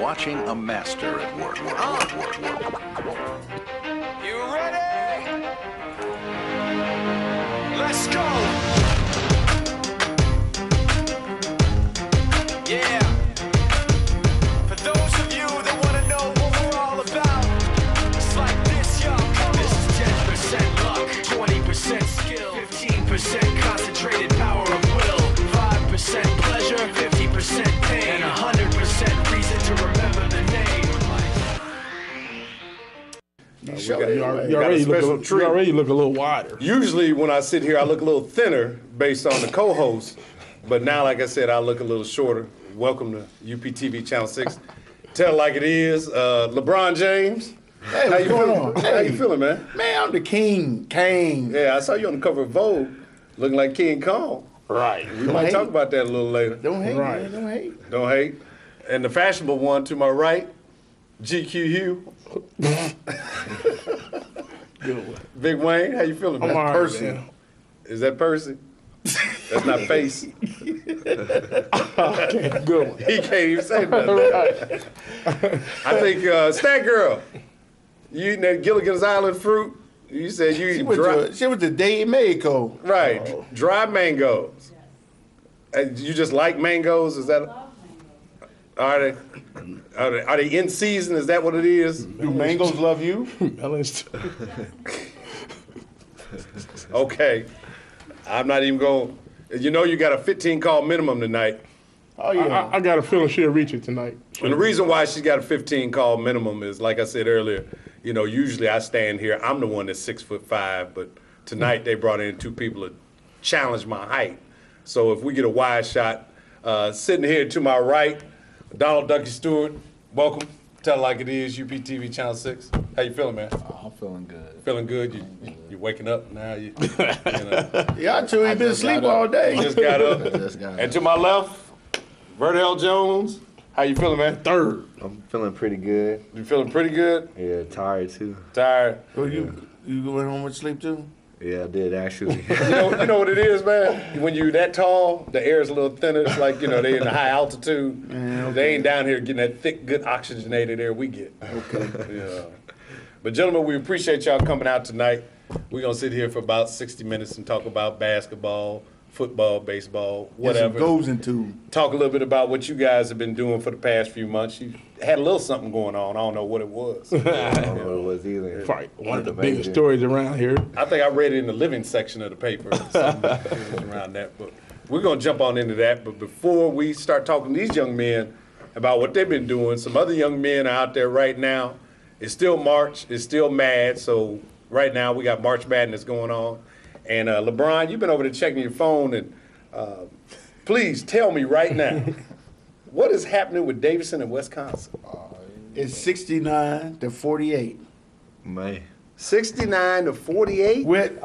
watching a master at work. You ready? Let's go! Yeah. For those of you that want to know what we're all about, it's like this, y'all. This is 10% luck, 20% skill, 15% concentrated power of will, 5% pleasure, 50% pain, and 100% reason to remember the name. You already look a little wider. Usually when I sit here, I look a little thinner based on the co-host. But now, like I said, I look a little shorter. Welcome to UPTV Channel 6. Tell it like it is. LeBron James. Hey, How you going feeling? on? How you feeling, man? Man, I'm the king. Kane. Yeah, I saw you on the cover of Vogue looking like King Kong. Right. We might talk about that a little later. Don't hate, Right. man. Don't hate. Don't hate. And the fashionable one to my right, GQ Hugh. Good one. Big Wayne, how you feeling, man? I'm all right, Percy. man. Is that Percy? That's not Face. Okay, good one. He can't even say nothing. Right. I think Stat Girl, you eating that Gilligan's Island fruit? You said you She eat went to Day in Mexico. right, dry mangoes. And you just like mangoes? Is that? Are they in season? Is that what it is? Do mangoes love you? Melons. Okay, I'm not even going. You know you got a 15 call minimum tonight. Oh, yeah. I got a feeling she'll reach it tonight. And the reason why she's got a 15 call minimum is, like I said earlier, you know, usually I stand here, I'm the one that's 6'5", but tonight they brought in two people to challenge my height. So if we get a wide shot, sitting here to my right, Donald Ducky Stewart, welcome. Tell it like it is, UPTV Channel 6. How you feeling, man? Oh, I'm feeling good. Feeling good? You waking up now? You know, Yeah, I told you been asleep all day. you just got up. Just got And to my left, Verdell Jones. How you feeling, man? Third. I'm feeling pretty good. You feeling pretty good? Yeah, tired too. Tired? So you went home with sleep too? Yeah, I did actually. You know what it is, man? When you that tall, the air is a little thinner. It's like, you know, they in the high altitude. Man, They ain't down here getting that thick, good oxygenated air we get. Okay. Yeah. But gentlemen, we appreciate y'all coming out tonight. We're gonna sit here for about 60 minutes and talk about basketball, football, baseball, whatever. Goes into. Talk a little bit about what you guys have been doing for the past few months. You had a little something going on. I don't know what it was. I don't know what it was either. Probably one of the Major. biggest stories around here. I think I read it in the living section of the paper. Something around that. But we're going to jump on into that. But before we start talking to these young men about what they've been doing, some other young men are out there right now. It's still March. It's still mad. So right now we got March Madness going on. And LeBron, you've been over there checking your phone. And please tell me right now, what is happening with Davidson and Wisconsin? It's 69 to 48. Man, 69 to 48? With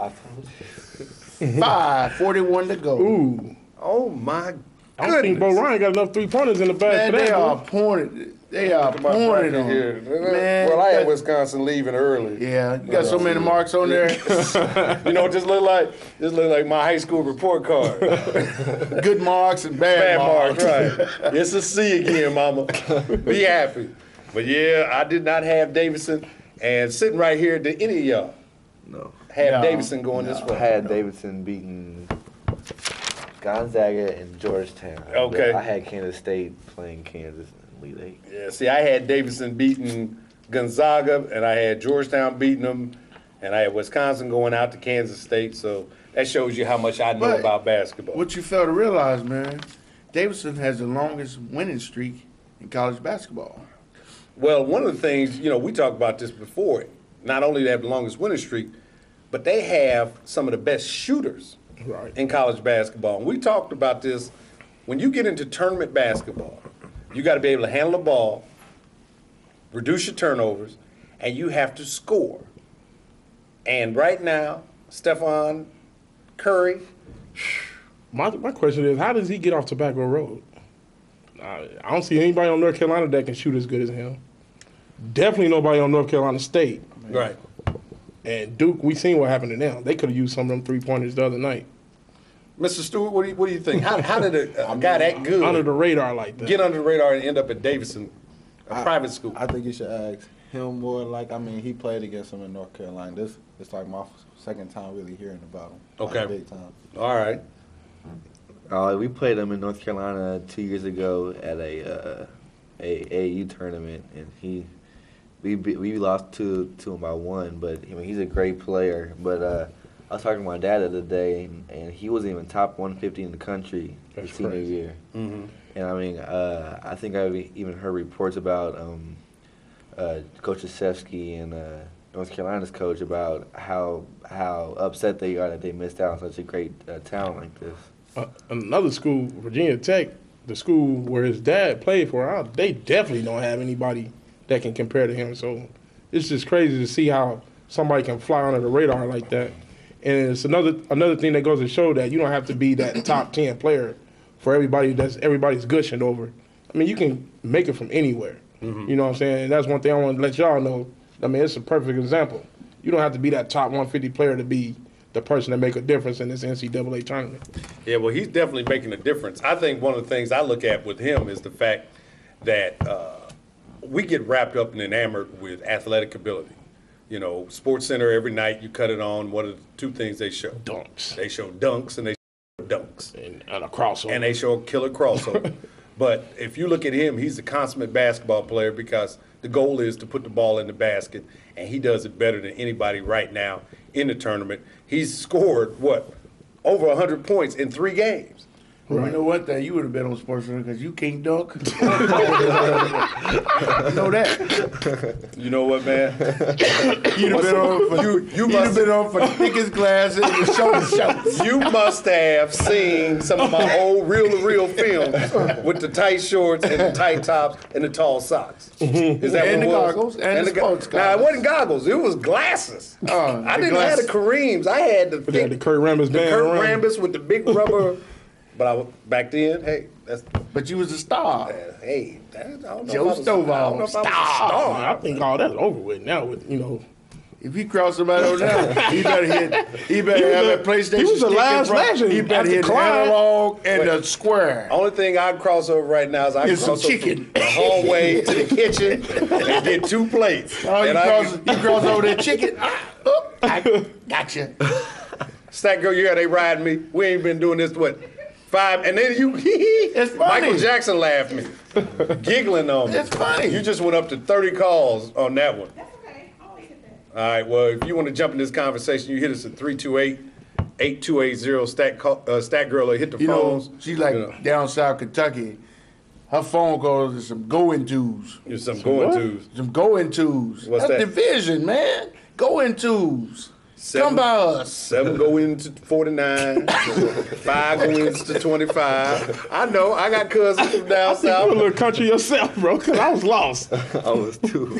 41 to go. Ooh. Oh, my I don't think Bo goodness. Ryan got enough 3-pointers in the bag Man, for that. they are boy. pointed. They are My pointed bracket on. here. Man, Well, I had that- Wisconsin leaving early. Yeah, you got so many marks on there. You know, just look like my high school report card. Good marks and bad, Bad marks, right? It's a C again, mama. Be happy. But yeah, I did not have Davidson, and sitting right here, did any of y'all no. have No. Davidson going this I way? had Davidson beating Gonzaga and Georgetown. Okay. I had Kansas State playing Kansas in Elite Eight. Yeah, see, I had Davidson beating Gonzaga, and I had Georgetown beating them, and I had Wisconsin going out to Kansas State. So that shows you how much I know But about basketball. What you fail to realize, man, Davidson has the longest winning streak in college basketball. Well, one of the things, you know, we talked about this before. Not only do they have the longest winning streak, but they have some of the best shooters Right. in college basketball. And we talked about this. When you get into tournament basketball, you got to be able to handle the ball, reduce your turnovers, and you have to score. And right now, Stephon Curry, My question is, how does he get off Tobacco Road? I don't see anybody on North Carolina that can shoot as good as him. Definitely nobody on North Carolina State. right? And Duke, we seen what happened to them. They could have used some of them 3-pointers the other night. Mr. Stewart, what do you think? How did a guy that good Under the radar like that. get under the radar and end up at Davidson A private school. I think you should ask him more. Like, I mean, he played against him in North Carolina. This it's like my second time really hearing about him. Okay. Like, big time. All right. We played them in North Carolina 2 years ago at a AAU tournament, and we lost to him by one. But I mean, he's a great player. But I was talking to my dad the other day, and he wasn't even top 150 in the country his senior year. Mm-hmm. And I mean, I think I've even heard reports about Coach Krzyzewski and North Carolina's coach about how upset they are that they missed out on such a great talent like this. Another school, Virginia Tech, the school where his dad played for, they definitely don't have anybody that can compare to him. So it's just crazy to see how somebody can fly under the radar like that. And it's another thing that goes to show that you don't have to be that top 10 player for everybody's gushing over. I mean, you can make it from anywhere. Mm-hmm. You know what I'm saying? And that's one thing I want to let y'all know. I mean, it's a perfect example. You don't have to be that top 150 player to be the person that make a difference in this NCAA tournament. Yeah, well, he's definitely making a difference. I think one of the things I look at with him is the fact that we get wrapped up and enamored with athletic ability. You know, Sports Center every night, you cut it on. What are the two things they show? Dunks. They show dunks and they show dunks. And a crossover. And they show a killer crossover. But if you look at him, he's a consummate basketball player because the goal is to put the ball in the basket, and he does it better than anybody right now in the tournament. He's scored, over 100 points in 3 games. Well, you know what? You would have been on SportsCenter because you can't dunk. You know that. You know what, man? You'd have been on for you'd have been on for the thickest glasses and the shortest shorts. You must have seen some of my old reel-to-reel films with the tight shorts and the tight tops and the tall socks. Is that And what the it was? goggles, and the sports Nah, it goggles. wasn't goggles. It was glasses. I didn't have the Kareems. I had the They had thick, the Kurt Rambis band Kurt around. Rambis with the big rubber. But back then, hey, that's But you was a star. hey. I don't know Joe if I was- I don't know if I was a Oh, I star. think all that's over with now. With If you cross somebody on that, he better have that PlayStation. he was the stick in last front. legend He better after hit the Clyde. analog and the square. Only thing I'd cross over right now is I Get cross some over chicken. from the hallway to the kitchen and get 2 plates. Oh, And you cross over that chicken. I gotcha. Stack girl, yeah, they riding me. We ain't been doing this, 5, and then you, It's funny. Michael Jackson laughed me, giggling on me. It's funny. You just went up to 30 calls on that one. That's okay. I always hit that. All right, well, if you want to jump in this conversation, you hit us at 328-8280. Stack girl will hit the You know, phones. she's like You know, down south Kentucky. Her phone goes to some go-in-tos. there's some going tos. Some go-in-tos. What's That's that? division, man. Go-in-tos. Come by us. 7 go into 49, 5 go into 25. I know, I got cousins from down you a south. little country yourself, bro, because I was lost. I was too.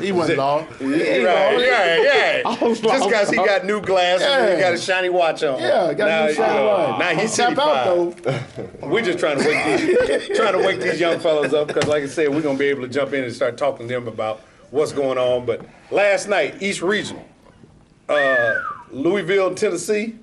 He wasn't lost. Yeah. I was Just lost. because he got new glasses and he Yeah. got a shiny watch on. Yeah, got now, new shiny watch. Now he's Tap out, certified. We're just trying to wake these young fellas up because, like I said, we're gonna be able to jump in and start talking to them about what's going on. But last night, East Regional, Louisville, Tennessee.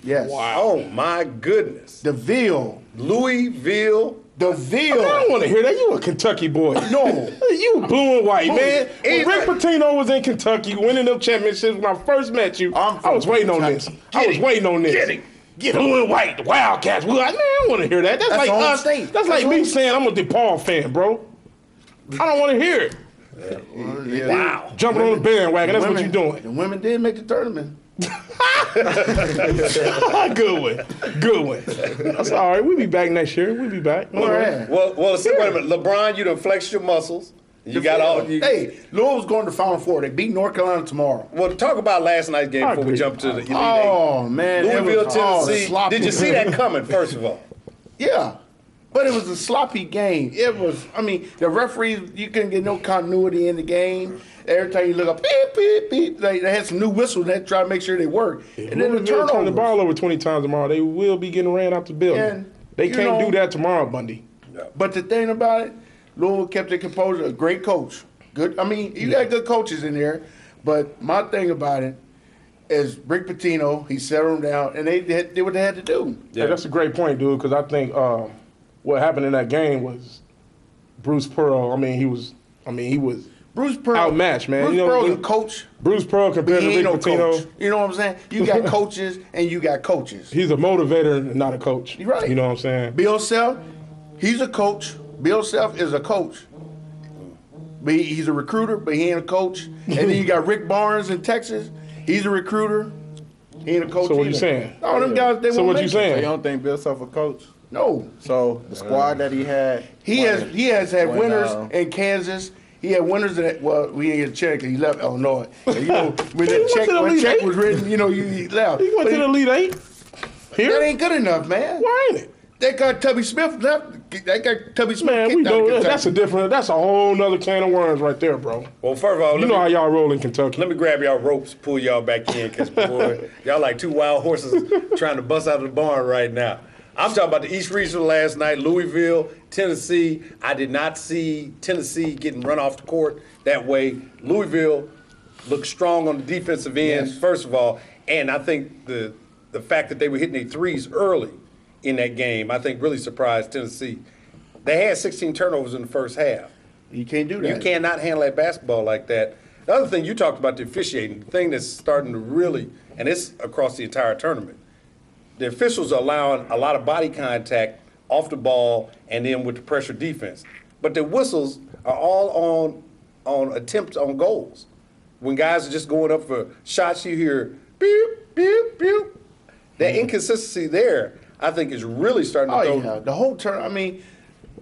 Yes. Oh my goodness, The Ville. Louisville. The I Ville. don't want to hear that. You a Kentucky boy. No. You blue and white, man. When He's Rick like- Pitino was in Kentucky winning them championships when I first met you, I'm I was from waiting on Kentucky. this. I was waiting on this. Get him. Blue and white, the Wildcats. Man, I don't want to hear that. That's like home us. state. That's like That's me home- saying I'm a DePaul fan, bro. I don't want to hear it. Wow. Jumping on the bandwagon. That's what Women- you're doing. The women did make the tournament. Good one. Good one. That's all right. We'll be back next year. We'll be back. All right. Well, see, wait a minute, LeBron, you done flexed your muscles. You got all. You, Hey, Louisville's going to Final Four. They beat North Carolina tomorrow. Well, talk about last night's game I before we agree. jump to the Elite Oh, man. Eight. it Louisville, was Tennessee. sloppy. Did you see that coming? First of all, Yeah. But it was a sloppy game. It was, I mean, the referees, you couldn't get no continuity in the game. Every time you look up, beep, beep, beep, they had some new whistles that try to make sure they work. And then the Louisville turn the turnovers. ball over 20 times tomorrow. They will be getting ran out the building. And, they you can't know- do that tomorrow, Bundy. But the thing about it, Louisville kept their composure. A great coach. Good. I mean, you got good coaches in there. But my thing about it is Rick Pitino, he settled them down, and they did what they had to do. Yeah, that's a great point, dude, because I think what happened in that game was Bruce Pearl. I mean, he was Bruce Pearl outmatched, man. Bruce You know, Pearl's a when- coach. Bruce Pearl But compared to he ain't Rick no Pitino. coach. You know what I'm saying? You got coaches and you got coaches. He's a motivator and not a coach. You're right. You know what I'm saying? Bill Self, he's a coach. Bill Self is a coach. But he's a recruiter, but he ain't a coach. And then you got Rick Barnes in Texas. He's a recruiter. He ain't a coach. So what you either. saying? All them guys, they So won't what make you it. So you saying? don't think Bill Self a coach? No. So the squad that he had, He has had when, winners in Kansas. He had winners in we didn't get a check. He left Illinois. And, you know, when He went to the when Elite check Eight. was written, you know, he left. He went But to the Elite Eight. Here? that ain't good enough, man. Why ain't it? They got Tubby Smith left. They got Tubby Smith Man, we kicked out of know Kentucky. that's a whole nother can of worms right there, bro. Well, first of all, You know how y'all roll in Kentucky. let me grab y'all ropes, pull y'all back in, because boy, y'all like two wild horses trying to bust out of the barn right now. I'm talking about the East Regional last night, Louisville, Tennessee. I did not see Tennessee getting run off the court that way. Louisville looked strong on the defensive end, Yes. first of all, and I think the fact that they were hitting their threes early in that game, I think really surprised Tennessee. They had 16 turnovers in the first half. You can't do that. You cannot handle that basketball like that. The other thing you talked about, the officiating, the thing that's starting to really, and it's across the entire tournament, the officials are allowing a lot of body contact off the ball and then with the pressure defense. But the whistles are all on attempts on goals. When guys are just going up for shots, you hear beep, beep, beep. That inconsistency there, I think, is really starting to Oh, throw. yeah. The whole turn. I mean,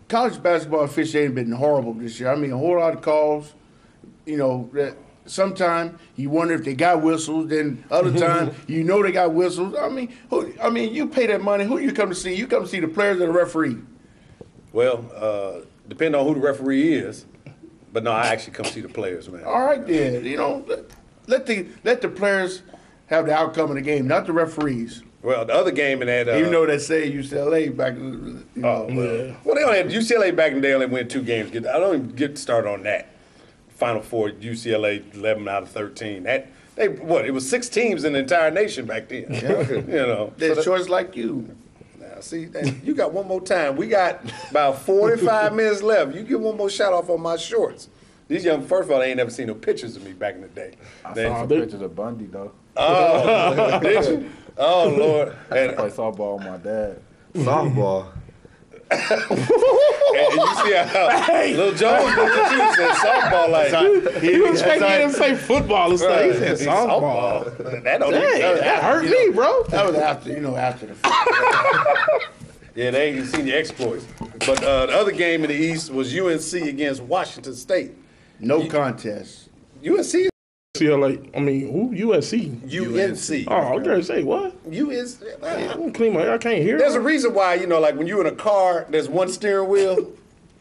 college basketball officiating been horrible this year. I mean, a whole lot of calls. You know, that sometimes you wonder if they got whistles. Then other time, you know they got whistles. I mean, you pay that money. Who you come to see? You come to see the players or the referee. Well, depending on who the referee is. But no, I actually come see the players, man. All right, then. You know, let the players have the outcome of the game, not the referees. Well, the other game in that. Even though they say UCLA back, you know. Well, they only had UCLA back in the day only win 2 games. I don't even get started on that. Final Four, UCLA 11 out of 13. It was 6 teams in the entire nation back then. You know, There's choice like you. Now, see, you got one more time. We got about 45 minutes left. You get one more shot off on my shorts. These young, first of all, they ain't never seen no pictures of me back in the day. I They- saw some pictures of Bundy though. Oh, did you? Oh, Lord. I used to play softball with my dad. Softball. And you see how Lil Jones looked at you and said softball like He was expecting him to say football and stuff. He said He's softball. That don't Dang, even that hurt me, bro. That was after the fact. Yeah, they ain't seen the exploits. But the other game in the East was UNC against Washington State. No contest. UNC? UCLA. I mean, who? USC. UNC. Oh, I was gonna say what? UNC. I'm gonna clean my. I can't hear. There's a reason why, like when you're in a car, there's one steering wheel.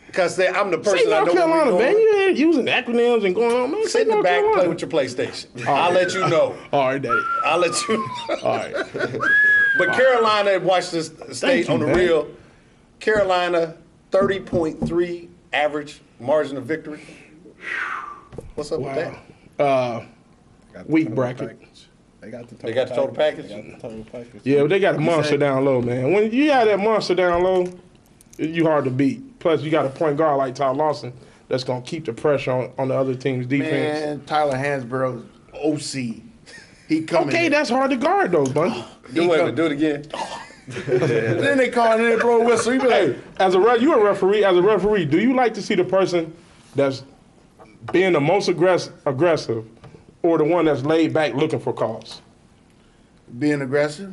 Because I'm the person Say I know North where Carolina, we're man. going. You ain't using acronyms and going on, man. Sit Say in the North back, play Carolina. with your PlayStation. I'll let you know. All right, Daddy. I'll let you know. All right. But Carolina and Washington State you, on the man. real. Carolina, 30.3 average margin of victory. What's up with that? Wow. Weak bracket. They got the total They got the total package? They got the total package. Yeah, but they got a monster down low, man. When you have that monster down low, you hard to beat. Plus, you got a point guard like Ty Lawson that's gonna keep the pressure on the other team's defense. Man, Tyler Hansborough, OC. He coming. Okay, that's hard to guard though, Bundy. Do it again. Then they call and then they blow a whistle. You be like, Hey, you a referee. As a referee, do you like to see the person that's being the most aggressive, or the one that's laid back looking for calls? being aggressive.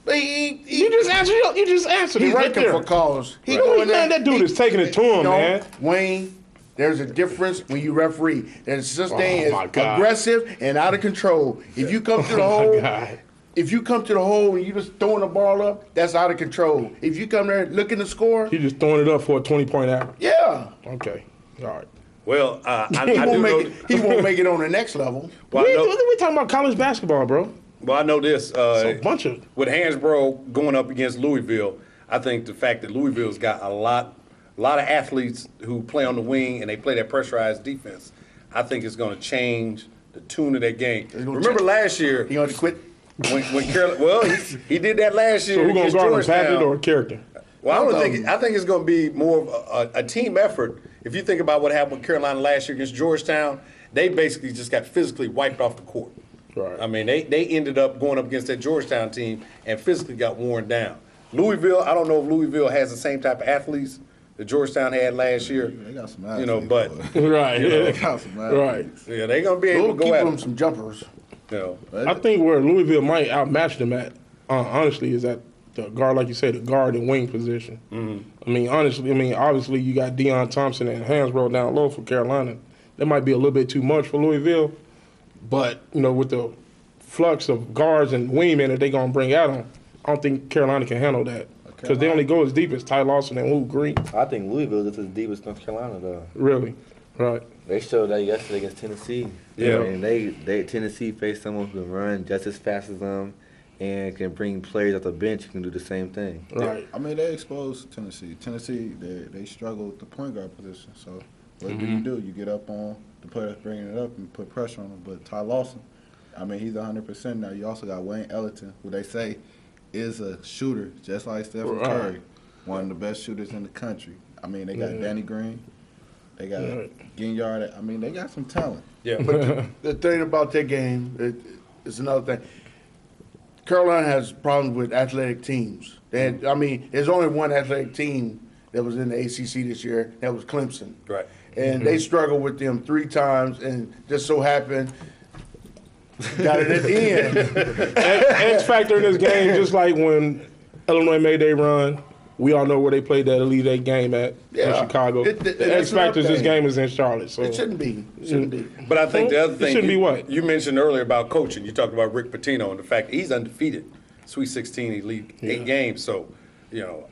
But You just answered he's it right looking there. for calls. He Right. going Man, there. that dude is taking it to him, man. Wayne, there's a difference when you referee. There's such thing my as God. aggressive and out of control. If you come to the Oh, hole, my God. if you come to the hole and you just throwing the ball up, that's out of control. If you come there looking to score, He just throwing it up for a 20-point average. yeah, Okay. All right. Well, I he do won't know. make it. He won't make it on the next level. Well, I know, We talking about college basketball, bro. I know this. A bunch of With Hansbrough going up against Louisville, I think the fact that Louisville's got a lot of athletes who play on the wing and they play that pressurized defense, I think it's going to change the tune of that game. Remember last year He going to quit. when Carolina? Well, he did that last year. So who gonna against guard him, Georgetown. Patrick or character? Well, I Both of think it's going to be more of a team effort if you think about what happened with Carolina last year against Georgetown, they basically just got physically wiped off the court. Right. I mean, they ended up going up against that Georgetown team and physically got worn down. Louisville, I don't know if Louisville has the same type of athletes that Georgetown had last year. They got some You know, but Right. They got some Right. yeah, they're gonna be able We'll to go keep at them them. some jumpers. You know. I think where Louisville might outmatch them at, honestly, is at the guard, like you said, the guard and wing position. I mean, honestly, obviously you got Deion Thompson and Hansbrough down low for Carolina. That might be a little bit too much for Louisville, but with the flux of guards and wingmen that they're gonna bring at them, I don't think Carolina can handle that because they only go as deep as Ty Lawson and Will Green. I think Louisville is as deep as North Carolina, though. Really, right? They showed that yesterday against Tennessee. Yeah. And they Tennessee faced someone who can run just as fast as them and can bring players off the bench who can do the same thing. Right. I mean, they exposed Tennessee. Tennessee, they struggle with the point guard position. So what do? You get up on the player that's bringing it up and put pressure on them. But Ty Lawson, I mean, he's 100% now. You also got Wayne Ellington, who they say is a shooter, just like Stephen Curry, one of the best shooters in the country. I mean, they got Danny Green, they got Ginyard. I mean, they got some talent. Yeah. But the thing about that game is another thing. Carolina has problems with athletic teams. There's only one athletic team that was in the ACC this year. That was Clemson. Right. And they struggled with them 3 times, and just so happened got it at the end. X factor in this game, just like when Illinois made their run. We all know where they played that Elite Eight game at in Chicago. The X that's factor is another this thing. game is in Charlotte. So It shouldn't be. But I think the other It thing shouldn't be what? you mentioned earlier about coaching, you talked about Rick Pitino and the fact that he's undefeated, Sweet 16 Elite 8 games. So,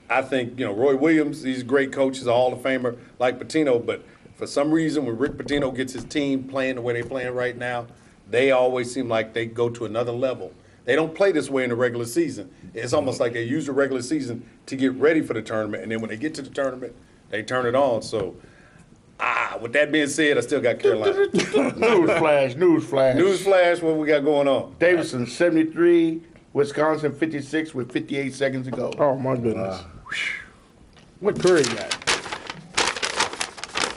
I think, Roy Williams, he's a great coach, he's a Hall of Famer like Pitino, but for some reason when Rick Pitino gets his team playing the way they're playing right now, they always seem like they go to another level. They don't play this way in the regular season. It's almost like they use the regular season to get ready for the tournament, and then when they get to the tournament, they turn it on. So, with that being said, I still got Carolina. Newsflash. Newsflash, what we got going on? Davidson, 73. Wisconsin, 56 with 58 seconds to go. Oh my goodness. What Curry got?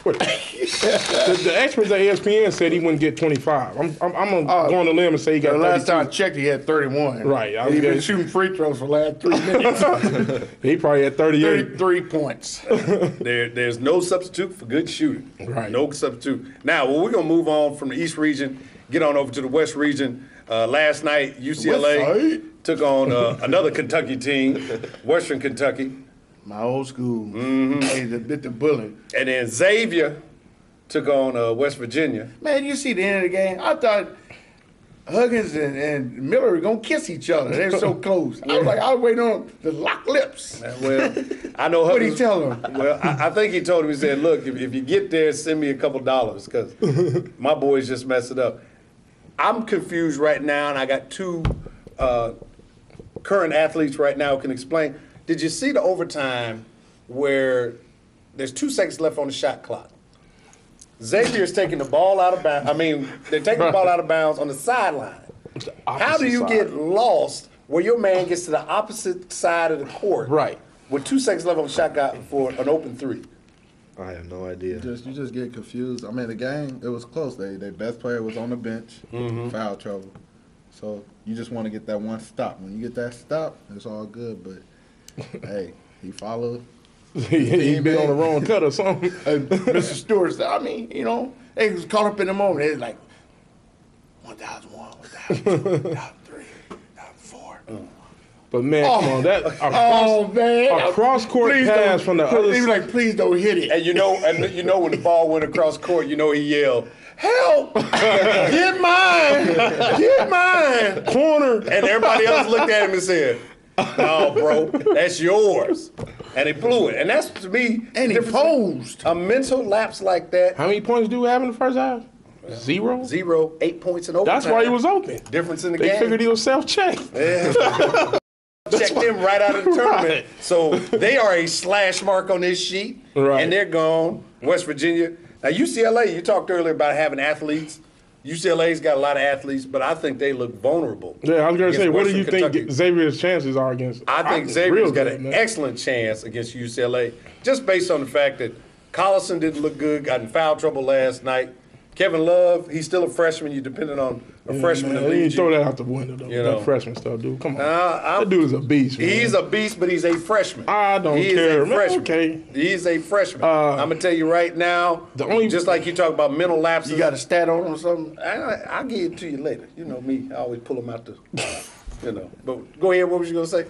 What? the experts at ESPN said he wouldn't get 25. I'm gonna go on the limb and say he got The 32. last time I checked, he had 31. Right, I And he's been guess- shooting free throws for the last 3 minutes. He probably had 38. 33 points. There's no substitute for good shooting. Right. No substitute. Now, we're going to move on from the East region, get on over to the West region. Last night, UCLA West took on another Kentucky team, Western Kentucky. My old school. Hey, the bit the bullet. And then Xavier took on West Virginia. Man, you see the end of the game. I thought Huggins and Miller were going to kiss each other. They were so close. I was waiting on the lock lips. Well, I know What'd he Huggins- tell him? Well, I think he told him, he said, look, if you get there, send me a couple dollars because my boys just messed it up. I'm confused right now, and I got 2 current athletes right now who can explain. Did you see the overtime where there's 2 seconds left on the shot clock? Xavier's taking the ball out of bounds. They're taking the ball out of bounds on the sideline. How do you get lost where your man gets to the opposite side of the court? Right. With 2 seconds left on the shot clock for an open 3. I have no idea. You just get confused. I mean, the game, it was close. Their best player was on the bench, foul trouble. So you just want to get that one stop. When you get that stop, it's all good. But hey, he followed. he been on the wrong cut or something. Mr. Stewart said, they was caught up in the moment. They was like, 1,001, 1,002, 1,003, 1,004. But man, come on, that man. a cross court Please pass don't- from the other He was like, please don't hit it. And you know when the ball went across court, he yelled, "Help! Get mine! Get mine!" corner. And everybody else looked at him and said, "No, bro, that's yours." And he blew it. And that's, to me, And he difference- posed. a mental lapse like that. How many points do we have in the first half? 0. 0, 8 points in overtime. That's why he was open. Difference in the They game. figured he was self-checked. Checked him right out of the tournament. Right. So they are a slash mark on this sheet, Right. and they're gone. West Virginia. Now UCLA, you talked earlier about having athletes. UCLA's got a lot of athletes, but I think they look vulnerable. Yeah, I was going to say, against what do you Western think Kentucky. Xavier's chances are against? I think real Xavier's got good, an man. excellent chance against UCLA, just based on the fact that Collison didn't look good, got in foul trouble last night. Kevin Love, he's still a freshman. You're depending on a freshman to Man, lead you you. throw that out the window, though. You know. That freshman stuff, dude. Come on. I'm- that dude is a beast, man. He's a beast, but he's a freshman. I don't He care, is a man. freshman. Okay. He's a freshman. I'm gonna tell you right now. Just like you talk about mental lapses. You got a stat on him or something? I'll give it to you later. You know me. I always pull them out the. You know. But go ahead. What was you gonna say?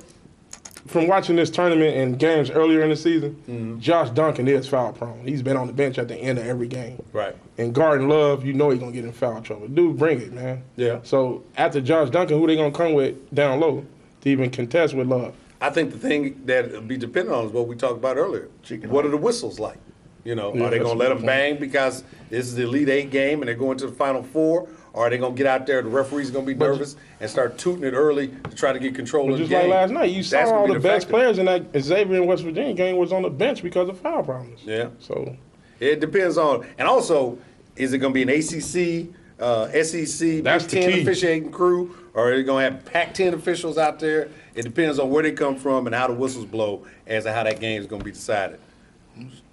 From watching this tournament and games earlier in the season, Mm-hmm. Josh Duncan is foul prone. He's been on the bench at the end of every game. Right. And guarding Love, you know he's going to get in foul trouble. Dude, bring it, man. Yeah. So after Josh Duncan, who they going to come with down low to even contest with Love? I think the thing that'll be dependent on is what we talked about earlier. What are the whistles like? You know, Yeah, are they that's going a to let good them point. bang because this is the Elite Eight game and they're going to the Final Four? Or are they going to get out there, the referee's going to be nervous and start tooting it early to try to get control But of the just game? like last night, you saw That's gonna all be the best factor. players in that Xavier and West Virginia game was on the bench because of foul problems. Yeah. So It depends on, and also, is it going to be an ACC, SEC, That's Big the Ten key. officiating crew, or are they going to have Pac-10 officials out there? It depends on where they come from and how the whistles blow as to how that game is going to be decided.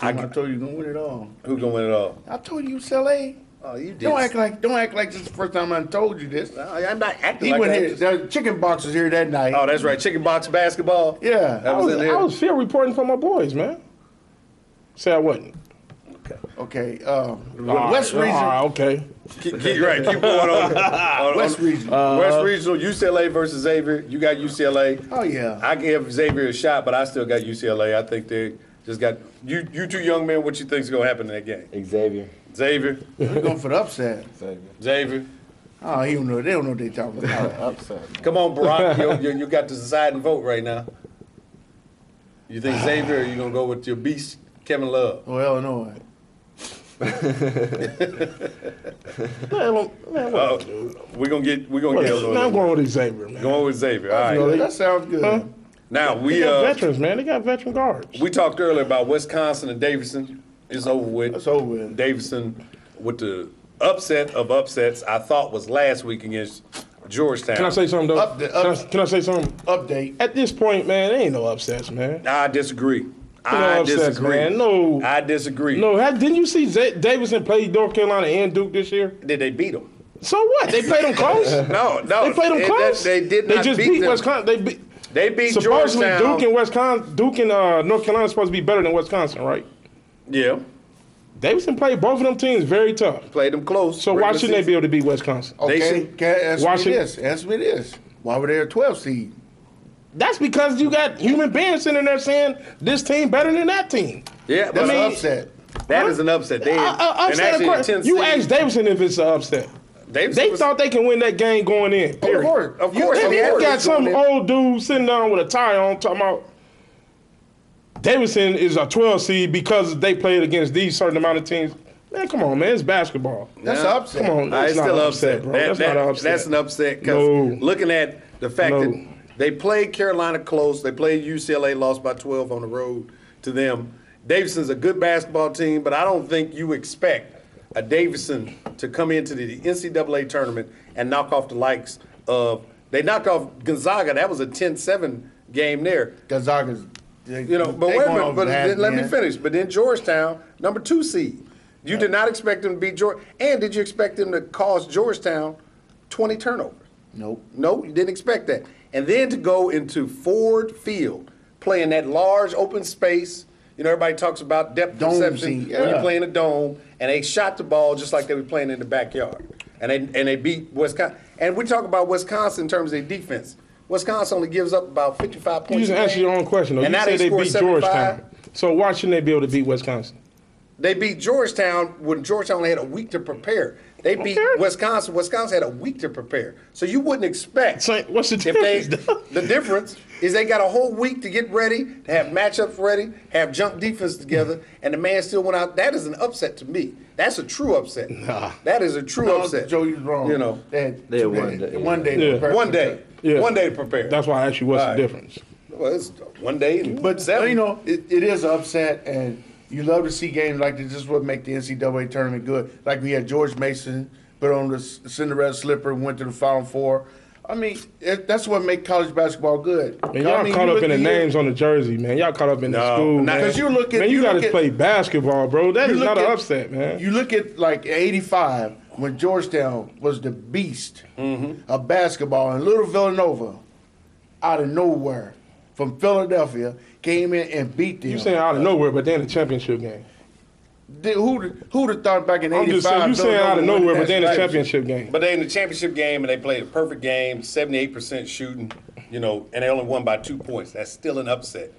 I told you you're gonna win it all. Who's going to win it all? I told you UCLA. Oh, you did. Don't act like this is the first time I told you this. I'm not acting He like went that. here. The chicken box was here that night. Oh, that's right. Chicken box basketball. Yeah. That was in I there. was field reporting for my boys, man. Say I wasn't. Okay. West West Regional. okay. Keep right. Keep going on. West Regional. West Regional, UCLA versus Xavier. You got UCLA. Oh yeah. I gave Xavier a shot, but I still got UCLA. I think they just got you two young men. What you think's gonna happen in that game? Xavier. Xavier. We're going for the upset. Xavier. Oh, he don't know. They don't know what they talking about. Upset. Come on, Barack. You got the deciding vote right now. You think Xavier, or you gonna go with your beast, Kevin Love? Oh, Illinois. We're gonna get Man, I'm Illinois. going with Xavier, man. Going with Xavier. All know, right. That sounds good. Huh? Now They we got veterans, man. They got veteran guards. we talked earlier about Wisconsin and Davidson. It's over with. That's over with. Davidson with the upset of upsets. I thought was last week against Georgetown. Can I say something, though? Can I say something? Update. At this point, man, there ain't no upsets, man. I disagree. No I upsets, disagree. man. No. I disagree. No, didn't you see Davidson play North Carolina and Duke this year? Did they beat them? So what? They played them close. No. They played them close. They did not They just beat them. Wisconsin. They beat Supposedly Georgetown. Duke and North Carolina are supposed to be better than Wisconsin, right? Yeah, Davidson played both of them teams very tough. played them close. So why regular shouldn't they season. be able to beat Wisconsin? Okay. should- Can answer me Washington- this. Answer me this. Why were they a 12 seed? That's because you got human beings sitting there saying this team better than that team. Yeah, That's but an upset. that is an upset. They and Upset, actually of the course. 10th You seed- asked Davidson if it's an upset. Davidson They was- thought they can win that game going in. Of Period. course. Of course, Then of you course. got some Going in. old dude sitting down with a tie on talking about Davidson is a 12 seed because they played against these certain amount of teams. Man, come on, man. It's basketball. That's Yeah. an upset. Come on. That's It's not still an upset, bro. That- That's that- not an upset. That's an upset because No. looking at the fact No. that they played Carolina close, they played UCLA, lost by 12 on the road to them. Davidson's a good basketball team, but I don't think you expect a Davidson to come into the NCAA tournament and knock off the likes of. They knocked off Gonzaga. That was a 10-7 game there. Gonzaga's. You know, but they wait a going minute. over But the half, let me man. finish. But then Georgetown, number 2 seed. You did not expect them to beat Georgia. And did you expect them to cause Georgetown 20 turnovers? Nope. No, you didn't expect that. And then to go into Ford Field, playing that large open space. You know, everybody talks about depth Dome perception scene, when you yeah. play in a dome, and they shot the ball just like they were playing in the backyard. And they beat Wisconsin. And we talk about Wisconsin in terms of their defense. Wisconsin only gives up about 55 You points. just a answered game. your own question, though. And You now said they score beat 75. Georgetown. So why shouldn't they be able to beat Wisconsin? They beat Georgetown when Georgetown only had a week to prepare. They beat Okay. Wisconsin. Wisconsin had a week to prepare. So you wouldn't expect. So what's the if they, difference? the difference is they got a whole week to get ready, to have matchups ready, have jump defense together, and the man still went out. That is an upset to me. That's a true upset. That is a true No, upset. Joe, you're wrong. You know, They had They had 2 one days. day. One day. to Yeah. prepare. one day. Yeah. One day to prepare. That's why I asked you what's All right. the difference. Well, it's one day and But seven. you know, it is an upset, and you love to see games like this. This is what make the NCAA tournament good. Like we had George Mason put on the Cinderella slipper and went to the Final Four. I mean, that's what makes college basketball good. Man, y'all caught up in the names on the jersey, man. Y'all caught up in the school, man. Because you look at, man, you got to play basketball, bro. That is not an upset, man. You look at like '85 when Georgetown was the beast of basketball, and little Villanova, out of nowhere, from Philadelphia, came in and beat them. You saying out of nowhere, but they in the championship game. Who'd have thought back in '85? I'm just saying, you saying out of nowhere, but they in the championship game. But they in the championship game and they played a perfect game, 78% shooting, and they only won by 2 points. That's still an upset.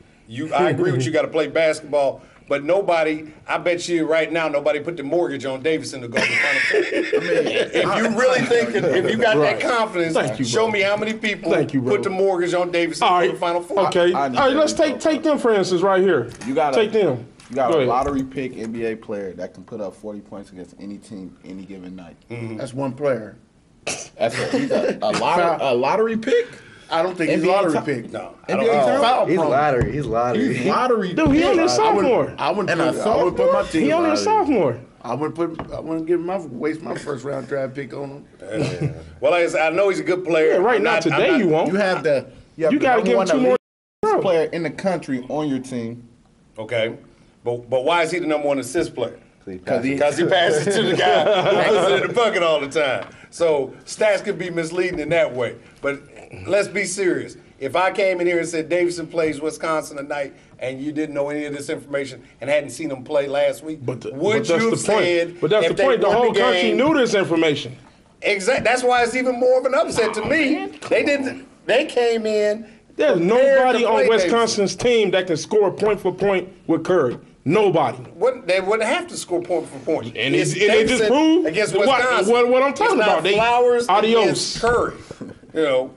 I agree with you. Got to play basketball, but nobody. I bet you right now nobody put the mortgage on Davidson to go to the Final Four. If you really think, if you got that confidence, Thank you, bro. show me how many people put the mortgage on Davidson to the Final Four. Okay. All right. Let's take them for instance right here. You got take them. You got a lottery pick NBA player that can put up 40 points against any team any given night. That's one player. That's a lottery pick. I don't think he's lottery pick. No, He's lottery. He's lottery. Dude, he only a sophomore. I wouldn't put my team. He only a sophomore. I wouldn't waste my first round draft pick on him. Well, I know he's a good player. Yeah, right now today you won't. You have You got to give him 2 more. Player in the country on your team. Okay, but why is he the number 1 assist player? Because he passes it to the guy who puts it in the bucket all the time. So stats could be misleading in that way. But let's be serious. If I came in here and said Davidson plays Wisconsin tonight and you didn't know any of this information and hadn't seen them play last week, would you have said? But that's the point. The whole country knew this information. Exactly. That's why it's even more of an upset to me. They didn't. They came in. There's nobody on Wisconsin's team that can score point for point with Curry. Nobody. They wouldn't have to score point for point. And they just proved against Wisconsin. What I'm talking about. Flowers adios. Against Curry. So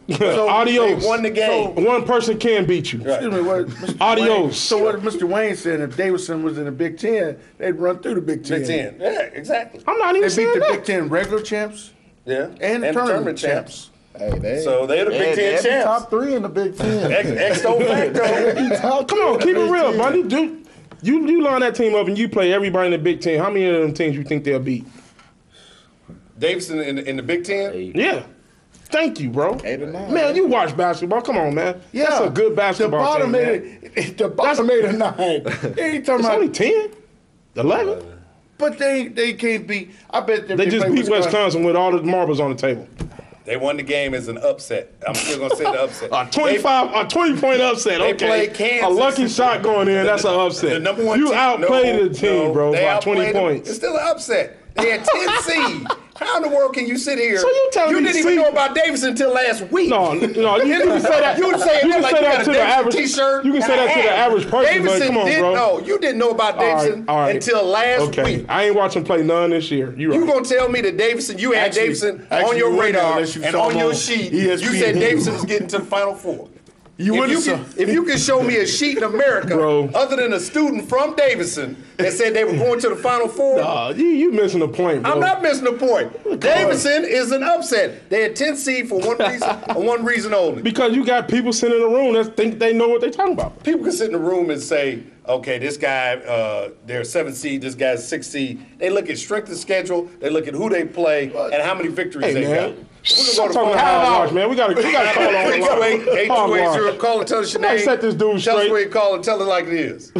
adios. They won the game. So one person can beat you. Excuse me. Adios. So what Mr. Wayne said, if Davidson was in the Big Ten, they'd run through the Big Ten. Big Ten. Yeah, exactly. I'm not even They saying beat the that. Big Ten regular champs. Yeah. And the tournament champs. Hey, so they're the Big Ten champs. Top 3 in the Big Ten. Ex facto. Come on, keep it real, buddy. Dude, you line that team up and you play everybody in the Big Ten. How many of them teams you think they'll beat? Davidson in the Big Ten? 8. Yeah. Thank you, bro. 8 or 9. Man, you watch basketball. Come on, man. Yeah. That's a good basketball team, man. The bottom 8 or 9. They ain't talking It's about. only 10? 11? But they can't beat. I bet They just play beat Wisconsin with all the marbles on the table. They won the game as an upset. I'm still going to say the upset. A 20-point upset. They Okay. played Kansas. A lucky shot going in. That's an upset. The number 1 you team. outplayed the team, bro, they by outplayed 20 them. points. It's still an upset. They had 10 seed. How in the world can you sit here? So you telling me didn't even know about Davidson until last week. No, you can say that. You would say you can like say you that got to a the Davidson average T-shirt. You can say that to the average person, Davidson but come on, didn't bro. know. You didn't know about Davidson all right. until last week. I ain't watching play none this year. You right. You gonna tell me that Davidson? You had Davidson on your radar and on your sheet. You said Davidson was getting to the Final Four. If you can show me a sheet in America, other than a student from Davidson that said they were going to the Final Four, you missing the point, bro. I'm not missing the point. Davidson is an upset. They had 10 seed for one reason and one reason only. Because you got people sitting in the room that think they know what they're talking about. People can sit in the room and say, okay, this guy, they're 7 seed, this guy's 6 seed. They look at strength of schedule, they look at who they play, and how many victories they got. Stop talking hogwash, man. We got to call on 828-828-0. Call and tell us your name. Set this dude Tell us straight. where you call and tell it like it is.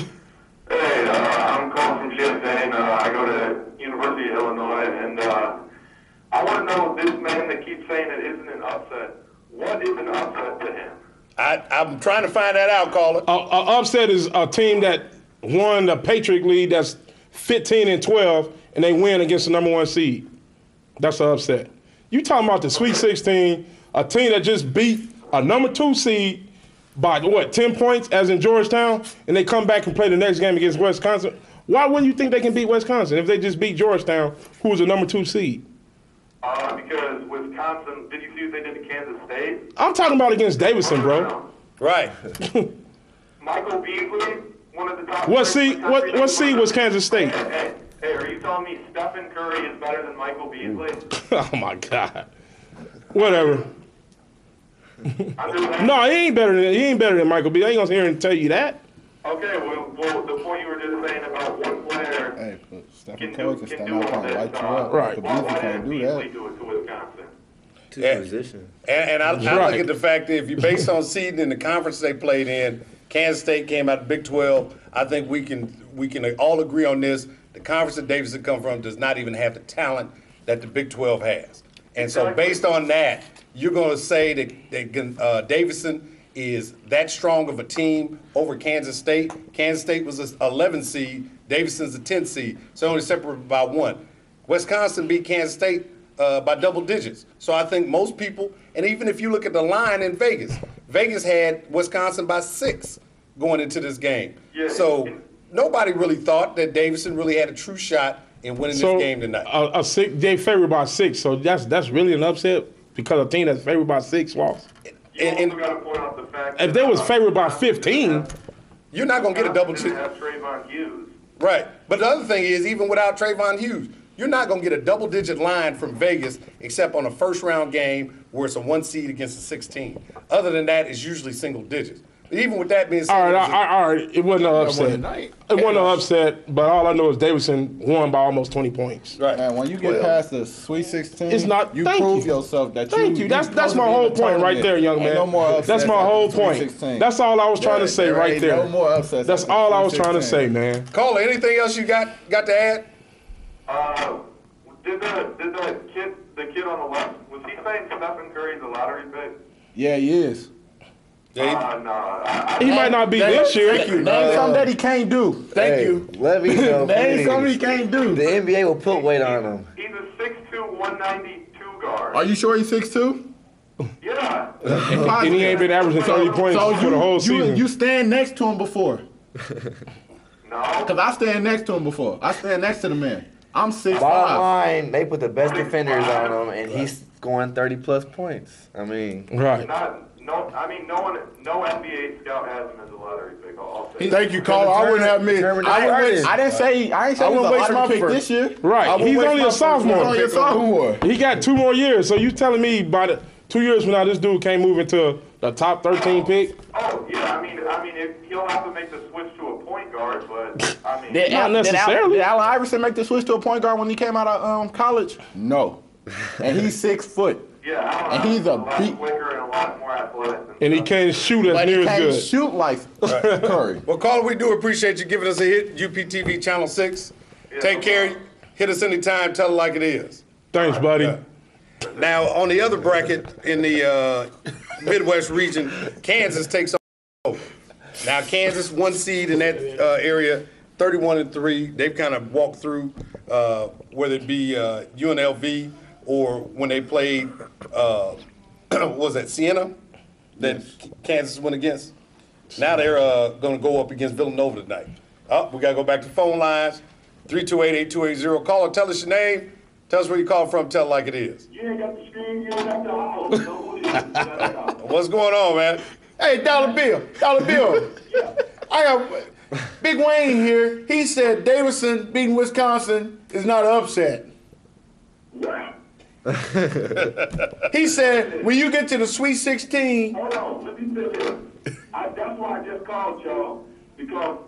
Hey, I'm calling from Champaign. I go to University of Illinois, and I want to know this man that keeps saying it isn't an upset. What is an upset to him? I'm trying to find that out, caller. Upset is a team that won the Patriot League that's 15-12, and they win against the number 1 seed. That's an upset. You talking about the Sweet 16, a team that just beat a number 2 seed by, 10 points, as in Georgetown, and they come back and play the next game against Wisconsin. Why wouldn't you think they can beat Wisconsin if they just beat Georgetown, who was the number 2 seed? Because Wisconsin, did you see what they did to Kansas State? I'm talking about against Davidson, bro. Right. Michael Beasley, one of the top. What seed was Kansas State? Hey, are you telling me Stephen Curry is better than Michael Beasley? Oh, my God. Whatever. I'm just saying. No, he ain't better than Michael B. I ain't gonna hear him tell you that. Okay, well, the point you were just saying about one player. Hey, but Stephen Curry can stand out and light you up. Right. But Beasley can't do that. Do it to Wisconsin. Two And- position. And I Right. look at the fact that if you based on seeding in the conference they played in, Kansas State came out of Big 12. I think we can all agree on this. The conference that Davidson come from does not even have the talent that the Big 12 has. And so based on that, you're going to say that Davidson is that strong of a team over Kansas State. Kansas State was an 11 seed. Davidson's a 10 seed. So only separated by 1. Wisconsin beat Kansas State by double digits. So I think most people, and even if you look at the line in Vegas, Vegas had Wisconsin by 6 going into this game. Yeah. So nobody really thought that Davidson really had a true shot in winning So this game tonight. they favored by 6, so that's really an upset because a team that's favored by 6 lost. You And- also got to point out the fact If that, they was favored by 15, You're not going to get a double Wisconsin digit. didn't have Trayvon Hughes. Right. But the other thing is, even without Trayvon Hughes, you're not going to get a double-digit line from Vegas except on a first-round game where it's a 1 seed against a 16. Other than that, it's usually single digits. But even with that being said, all right, it wasn't an upset. tonight. It wasn't an upset, but all I know is Davidson won by almost 20 points. right. Man, when you get past the Sweet 16, It's not- you thank prove you. yourself that Thank you. That's supposed my to be in whole the point right tournament. there, young Ain't man. no more upsets That's my after whole the Sweet point. 16. That's all I was trying to say There right ain't there. No more upsets. That's after all the I was Sweet trying to 16. say, man. Caller, anything else you got to add? Did the kid on the left, was he saying Stephen Curry's a lottery pick? Yeah, he is. No. He might not be this year. Name something that he can't do. Thank you. Let me know. Name something he please. can't do. The NBA will put weight on him. He's a 6'2", 192 guard. Are you sure he's 6'2"? Yeah. And he ain't been averaging 30 points for the whole season. You stand next to him before. No. Because I stand next to him before. I stand next to the man. I'm 6'5". Bottom line, they put the best defenders on him, and he's scoring 30-plus points. I mean, Right. No NBA scout has him as a lottery pick. I'll say. Thank you, caller. I wouldn't have me. I didn't say he was a wouldn't waste my lottery pick first. this year. Right. I won't He's waste only my a first sophomore. round Only a pick on sophomore. He got 2 more years. So you telling me by the 2 years from now, this dude can't move into the top 13 pick? Oh yeah, I mean, he'll have to make the switch to a point guard, but I mean, Not necessarily. Did Allen Iverson make the switch to a point guard when he came out of college? No. And he's 6 foot. yeah, And he's a lot beat. quicker and a lot more athletic. And he can't shoot as But near he as can't good. shoot like Curry. Well, caller, we do appreciate you giving us a hit. UPTV Channel 6. Take care. Hit us anytime. Tell it like it is. Thanks, buddy. Now, on the other bracket in the Midwest region, Kansas takes over. Now, Kansas, 1 seed in that area, 31-3. They've kind of walked through, whether it be UNLV or when they played, what was that, Siena, that Kansas went against. Now they're going to go up against Villanova tonight. Oh, we got to go back to phone lines. 328-8280. Caller, tell us your name. Tell us where you call from. Tell it like it is. You ain't got the screen, you ain't got the house. So who is it? What's going on, man? Hey, Dollar Bill. I got Big Wayne here. He said Davidson beating Wisconsin is not an upset. What? He said when you get to the Sweet 16, Hold on, let me say this. That's why I just called y'all, because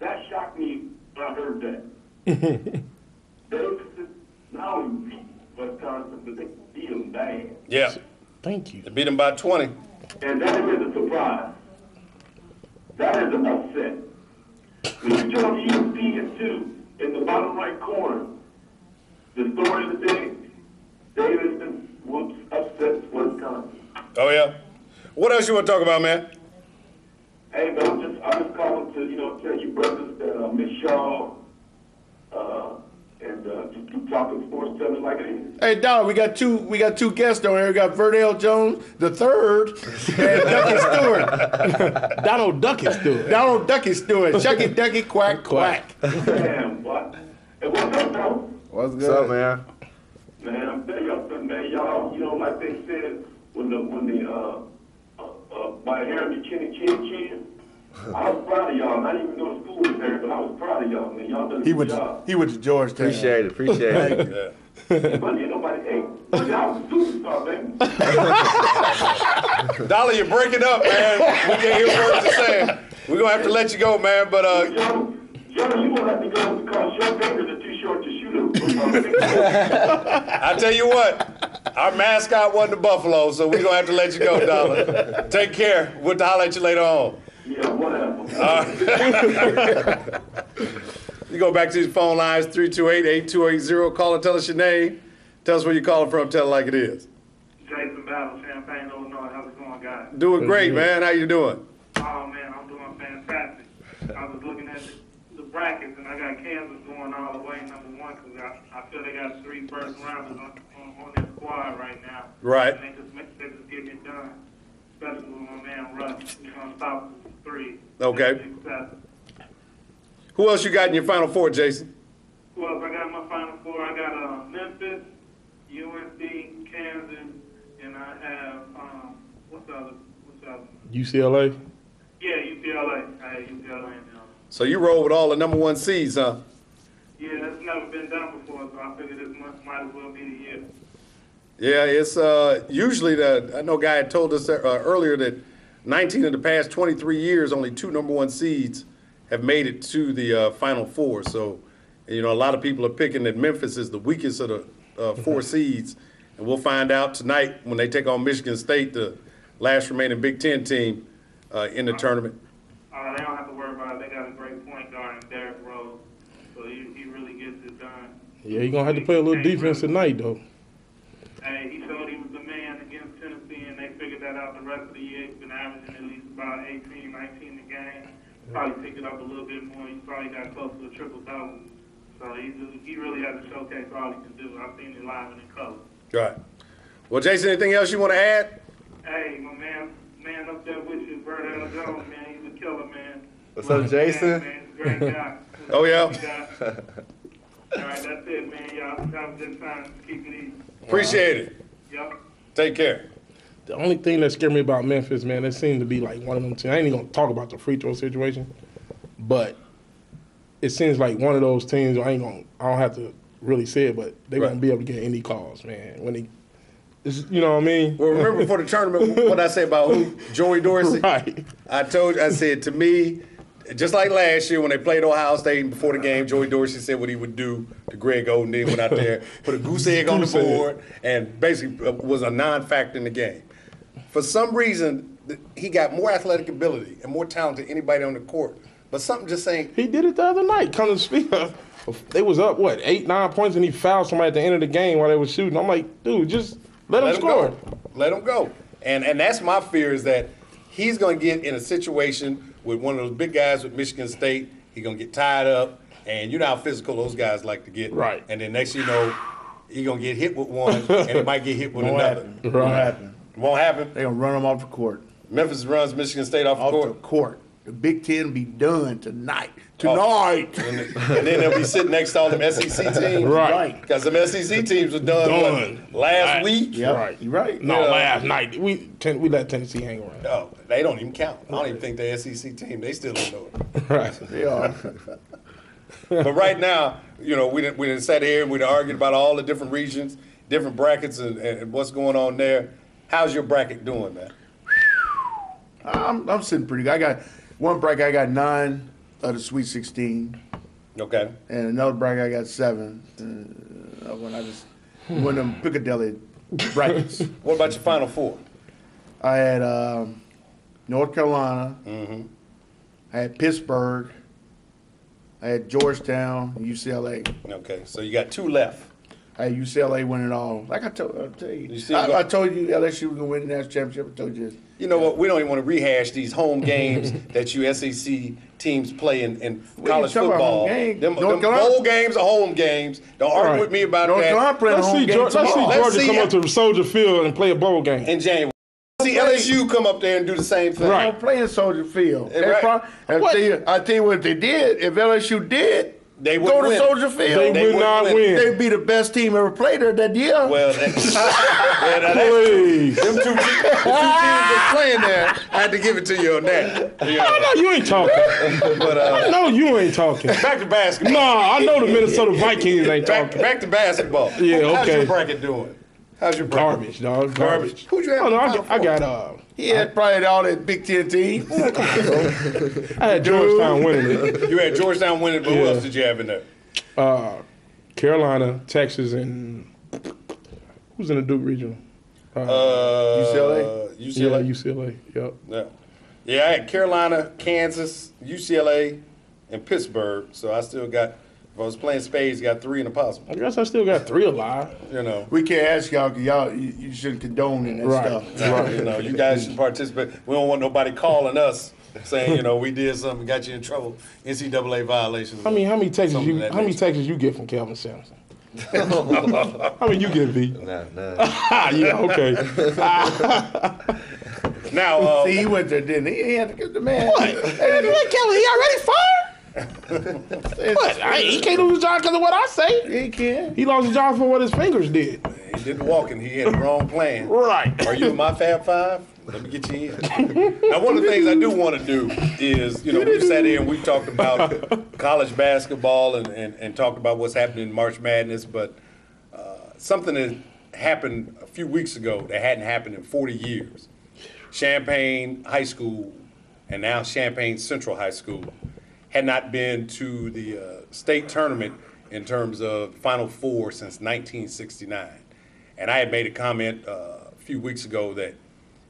that shocked me when I heard that. Davidson not only beat Wisconsin, but they beat them bad. Yeah. Thank you. They beat them by 20. And that is a surprise. That is an upset. When you turn ESPN2 in the bottom right corner, the story of the day, Davidson whoops upsets Wisconsin. Oh, yeah? What else you want to talk about, man? Hey, man, I'm just calling to, tell you brothers that Miss Shaw and just keep talking sports, tell it like it is. hey Dollar, we got two guests on here. We got Verdell Jones the third and Ducky Stewart. Donald Duck is doing. Donald Ducky Stewart. Chucky Ducky Quack Quack. Damn, what? Hey, what's up, bro? What's what's up, good? man? Man, I'm telling y'all something, man. Y'all, like they said, when the by Harry Chin. I was proud of y'all. I didn't even go to school with Harry, but I was proud of y'all, man. Y'all done a He good went job. to Georgetown. Appreciate it. Yeah. But ain't nobody, hey, y'all was a superstar, man. Dollar, you're breaking up, man. We can't hear what you're saying. We're going to have to let you go, man. But Joe, you won't have to go because your fingers are too short to shoot a football. I tell you what, Our mascot wasn't the Buffalo, so we're going to have to let you go, Dollar. Take care. We'll holler at you later on. Yeah, whatever. You go back to these phone lines, 328-8280. Call and tell us your name. Tell us where you're calling from. Tell it like it is. Jason Battle, Champaign, Illinois. How's it going, guys? Doing great, man. How you doing? Oh, man, I'm doing fantastic. I was looking at the brackets, and I got Kansas going all the way number one because I feel they got 3 first-rounders on their squad right now. Right. And they just getting it done, especially with my man Russ. He's going to stop with 3. Okay. Who else you got in your Final Four, Jason? Who else I got in my Final Four? I got Memphis, UNC, Kansas, and I have, what's the other? UCLA. Yeah, UCLA. I had UCLA in there. So you roll with all the number 1 seeds, huh? Yeah, that's never been done before, so I figured this might as well be the year. Yeah, it's usually I know a guy had told us earlier that 19 of the past 23 years, only 2 number 1 seeds have made it to the Final Four. So, you know, a lot of people are picking that Memphis is the weakest of the 4 seeds. And we'll find out tonight when they take on Michigan State, the last remaining Big Ten team in the tournament. They don't have to worry about it. They got a great point guard in Derrick Rose, so he really gets it done. Yeah, you're going to have to play a little defense tonight, though. Hey, he showed he was the man against Tennessee, and they figured that out the rest of the year. He's been averaging at least about 18, 19 a game. Probably pick it up a little bit more. He probably got close to a triple-double. So he really has to showcase all he can do. I've seen it live and in color. Right. Well, Jason, anything else you want to add? Hey, my man up there with you, Bird Allen Jones, man. He's a killer, man. What's up, Jason? Man, he's a great guy. Oh, yeah? All right, that's it, man. Y'all have a good time. Keep it easy. Appreciate it. Yep. Take care. The only thing that scared me about Memphis, man, it seemed to be like one of them teams. I ain't even going to talk about the free throw situation, but it seems like one of those teams, I don't have to really say it, but they won't be able to get any calls, man. You know what I mean? Well, remember before the tournament, what I say about who? Joey Dorsey? Right. I said, to me, just like last year when they played Ohio State before the game, Joey Dorsey said what he would do to Greg Oden. Then went out there, put a goose egg on the board, and basically was a non-factor in the game. For some reason, he got more athletic ability and more talent than anybody on the court. But something just saying. He did it the other night. Come to speak of, they was up, 8, 9 points, and he fouled somebody at the end of the game while they was shooting. I'm like, dude, just let him score. Let him go. And that's my fear is that he's going to get in a situation with one of those big guys with Michigan State. He's going to get tied up, and you know how physical those guys like to get. Right. And then next you know, he's going to get hit with one, and he might get hit with another. Won't happen. Won't happen. They're going to run them off the court. Memphis runs Michigan State off the court. The Big Ten be done tonight. And then they'll be sitting next to all them SEC teams. Right. Because them SEC teams were done. Last week. Yeah, Right. You're right. No, last night. We let Tennessee hang around. No, they don't even count. I don't even think they're SEC team. They still don't know it. Right. They are. But right now, you know, we didn't sat here and we argued about all the different regions, different brackets, and what's going on there. How's your bracket doing, man? I'm sitting pretty good. I got one bracket. I got 9 of the Sweet 16, Okay. and another bracket I got 7. When I just one of them Piccadilly brackets. What about your Final Four? I had North Carolina. I had Pittsburgh. I had Georgetown, UCLA. Okay, so you got 2 left. I had UCLA win it all. Like I tell you, You I told you LSU was going to win the national championship. I told you this. You know what? We don't even want to rehash these home games that you SEC teams play in college talking about football. home games? Them North Carolina? bowl games are home games. Don't argue Right. with me about North that. Carolina playing a Let's home see game Georgia Let's come see up to Soldier Field and play a bowl game. in January. See LSU come up there and do the same thing. Right. Don't play in Soldier Field. Right. I tell you what they did. If LSU did, They would go to win. Soldier Field. They would not win. They'd be the best team ever played there that year. Well, Please. them two teams that's playing there, I had to give it to you on that. You know. I know you ain't talking. But I know you ain't talking. back to basketball. Nah, I know the Minnesota Vikings ain't talking. Back to basketball. Yeah, How's okay. your bracket doing? How's your bracket? Garbage, dog. Garbage. Who'd you have? Oh, no, in the Final I Four? got He had probably all that Big Ten teams. I had Georgetown winning it. You had Georgetown winning, but who Yeah. else did you have in there? Carolina, Texas, and Who's in the Duke regional? UCLA? Yeah, UCLA. UCLA. Yep. Yeah. Yeah, I had Carolina, Kansas, UCLA, and Pittsburgh. So I still got, if I was playing spades, got 3 in the possible. I guess I still got 3 alive. You know. We can't ask y'all because you shouldn't condone in that Right. stuff. You know, you guys should participate. We don't want nobody calling us saying, you know, we did something, got you in trouble, NCAA violations. I mean, how many texts Something you of that how many nature. texts you get from Kelvin Sampson? How many you get, V? Nah. Yeah, okay. Now, See, he went there, didn't he? He had to get the man. What? Kelvin, he already fired? What? He can't lose his job because of what I say. He can. He lost his job for what his fingers did. he did the walking. He had the wrong plan. Right. Are you in my Fab Five? Let me get you in. Now, one of the things I do want to do is, you know, we sat here and we talked about college basketball and talked about what's happening in March Madness, but something that happened a few weeks ago that hadn't happened in 40 years. Champaign High School and now Champaign Central High School had not been to the state tournament in terms of Final Four since 1969. And I had made a comment a few weeks ago that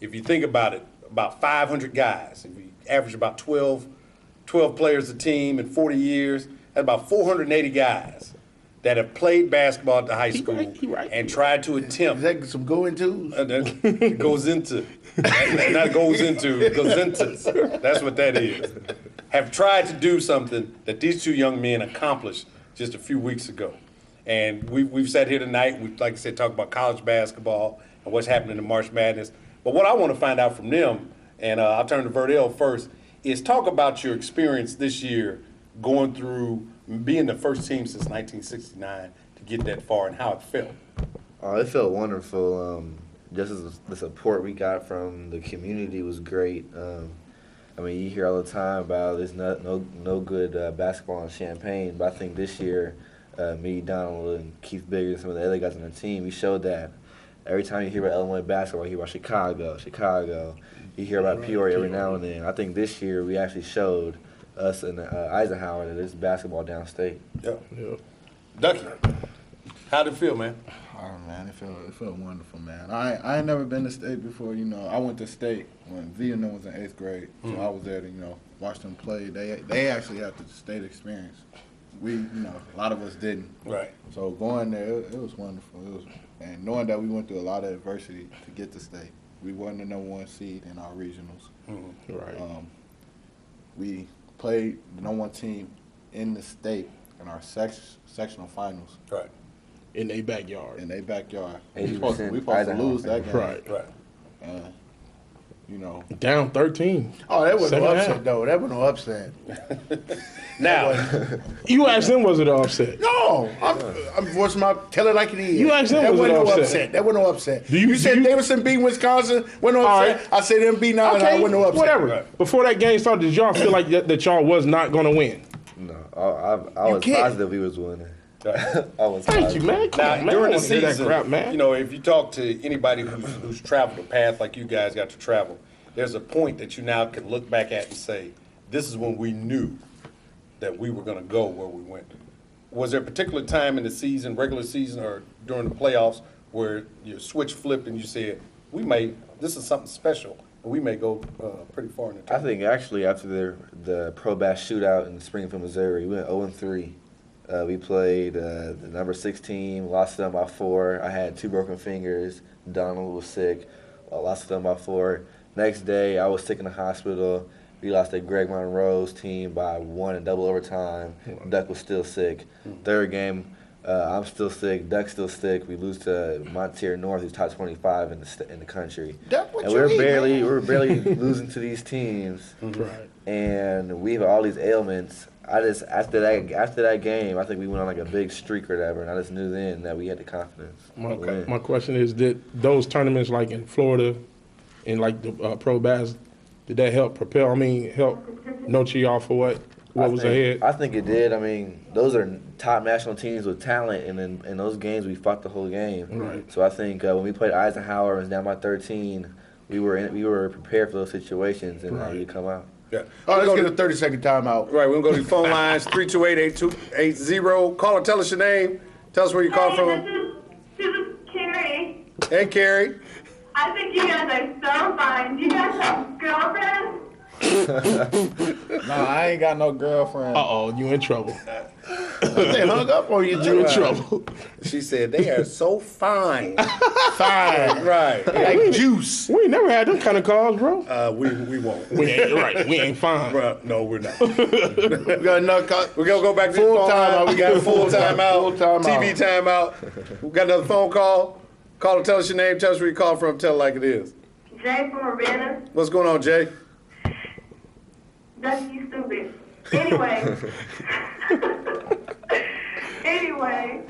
if you think about it, about 500 guys, if you average about 12 players a team in 40 years, that's about 480 guys that have played basketball at the high school and tried to attempt. Is that some going to? It goes into. Not goes into, goes into. That's what that is. Have tried to do something that these 2 young men accomplished just a few weeks ago. And we've sat here tonight, we, like I said, talk about college basketball and what's happening in March Madness. But what I want to find out from them, and I'll turn to Verdell first, is talk about your experience this year going through being the first team since 1969 to get that far and how it felt. Oh, it felt wonderful. Just as the support we got from the community was great. I mean, you hear all the time about there's no good basketball in Champaign, but I think this year, me, Donald, and Keith Bigger, and some of the other guys on the team, we showed that. Every time you hear about Illinois basketball, you hear about Chicago. You hear about Peoria every now and then. I think this year we actually showed us in Eisenhower that there's basketball downstate. Yep. Ducky, how'd it feel, man? Oh man, it felt wonderful, man. I ain't never been to state before. You know, I went to state when Vietnam was in 8th grade, so I was there to watch them play. They actually had the state experience. We a lot of us didn't. Right. So going there, it was wonderful. And knowing that we went through a lot of adversity to get to state. We wasn't the number 1 seed in our regionals. Right. We played the number 1 team in the state in our sectional finals. Right. In their backyard. In their backyard. 80% We supposed to lose that game. Right. Right. Down 13. Oh, that wasn't no Second upset, half. though. That was no upset. Now, You asked them, was it an upset? No, I'm voicing my tell it like it is. You asked them, that was it wasn't no upset? upset. That wasn't no upset. Do you- said do you- Davidson beat Wisconsin, wasn't no All upset. right. I said them beat now, Okay, wasn't no upset. whatever. Right. Before that game started, did y'all feel like that y'all was not going to win? No, I was can't. positive we was winning. I was Thank positive. you, man. Come now on, man. during I the don't wanna hear that season, crap, man. you know, if you talk to anybody who's traveled a path like you guys got to travel, there's a point that you now can look back at and say, this is when we knew that we were going to go where we went. Was there a particular time in the season, regular season, or during the playoffs where your switch flipped and you said, this is something special, and we may go pretty far in the I tournament? think actually after the Pro Bass shootout in Springfield, Missouri, we went 0-3. We played the number 6 team, lost to them by 4. I had 2 broken fingers. Donald was sick. Lost to them by 4. Next day, I was sick in the hospital. We lost to Greg Monroe's team by 1 in double overtime. Duck was still sick. Third game, I'm still sick. Duck's still sick. We lose to Montier North, who's top 25 in the country. Duck, what And you mean, we man? were barely losing to these teams. Right. And we have all these ailments. After that game, I think we went on like a big streak or whatever, and I just knew then that we had the confidence. to win. My question is, did those tournaments like in Florida and like the Pro Bass, did that help propel, help note you off for what was ahead? I think it did. I mean, those are top national teams with talent, and in those games we fought the whole game. Right. So I think when we played Eisenhower and was down by 13, we were prepared for those situations, and Right. we could come out. Yeah. Oh, let's get a 30-second timeout. Right, we're going to go to the phone lines, 328-8280. Caller, tell us your name. Tell us where you call from. This is Carrie. Hey, Carrie. I think you guys are so fine. Do you guys have girlfriends? No, I ain't got no girlfriend. Uh-oh, you in trouble. They hung up on you, You too. in trouble. She said they are so fine. Fine. Right. Like juice. We ain't never had them kind of calls, bro. We won't. We ain't right. We ain't fine. Bruh, no, we're not. We got another call. We're going to go back to Full the phone time line. out. We got full time out. Full time TV out. time out. We got another phone call. Call and tell us your name. Tell us where you call from. Tell it like it is. Jay from Ravenna. What's going on, Jay? That's you stupid. Anyway. Anyway,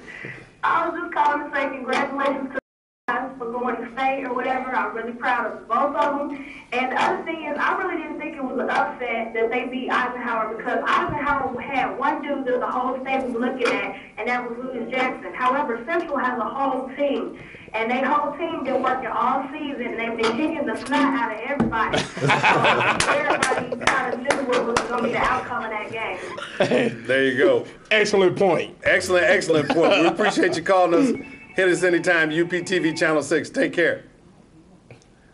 I was just calling to say congratulations to you guys for going to state or whatever. I'm really proud of both of them. And the other thing is, I really didn't think it was an upset that they beat Eisenhower because Eisenhower had one dude that the whole state was looking at, and that was Louis Jackson. However, Central has a whole team. And their whole team been working all season, and they've been kicking the snot out of everybody. So everybody kind of knew what was going to be the outcome of that game. There you go. Excellent point. Excellent point. We appreciate you calling us. Hit us anytime. UPTV Channel 6. Take care.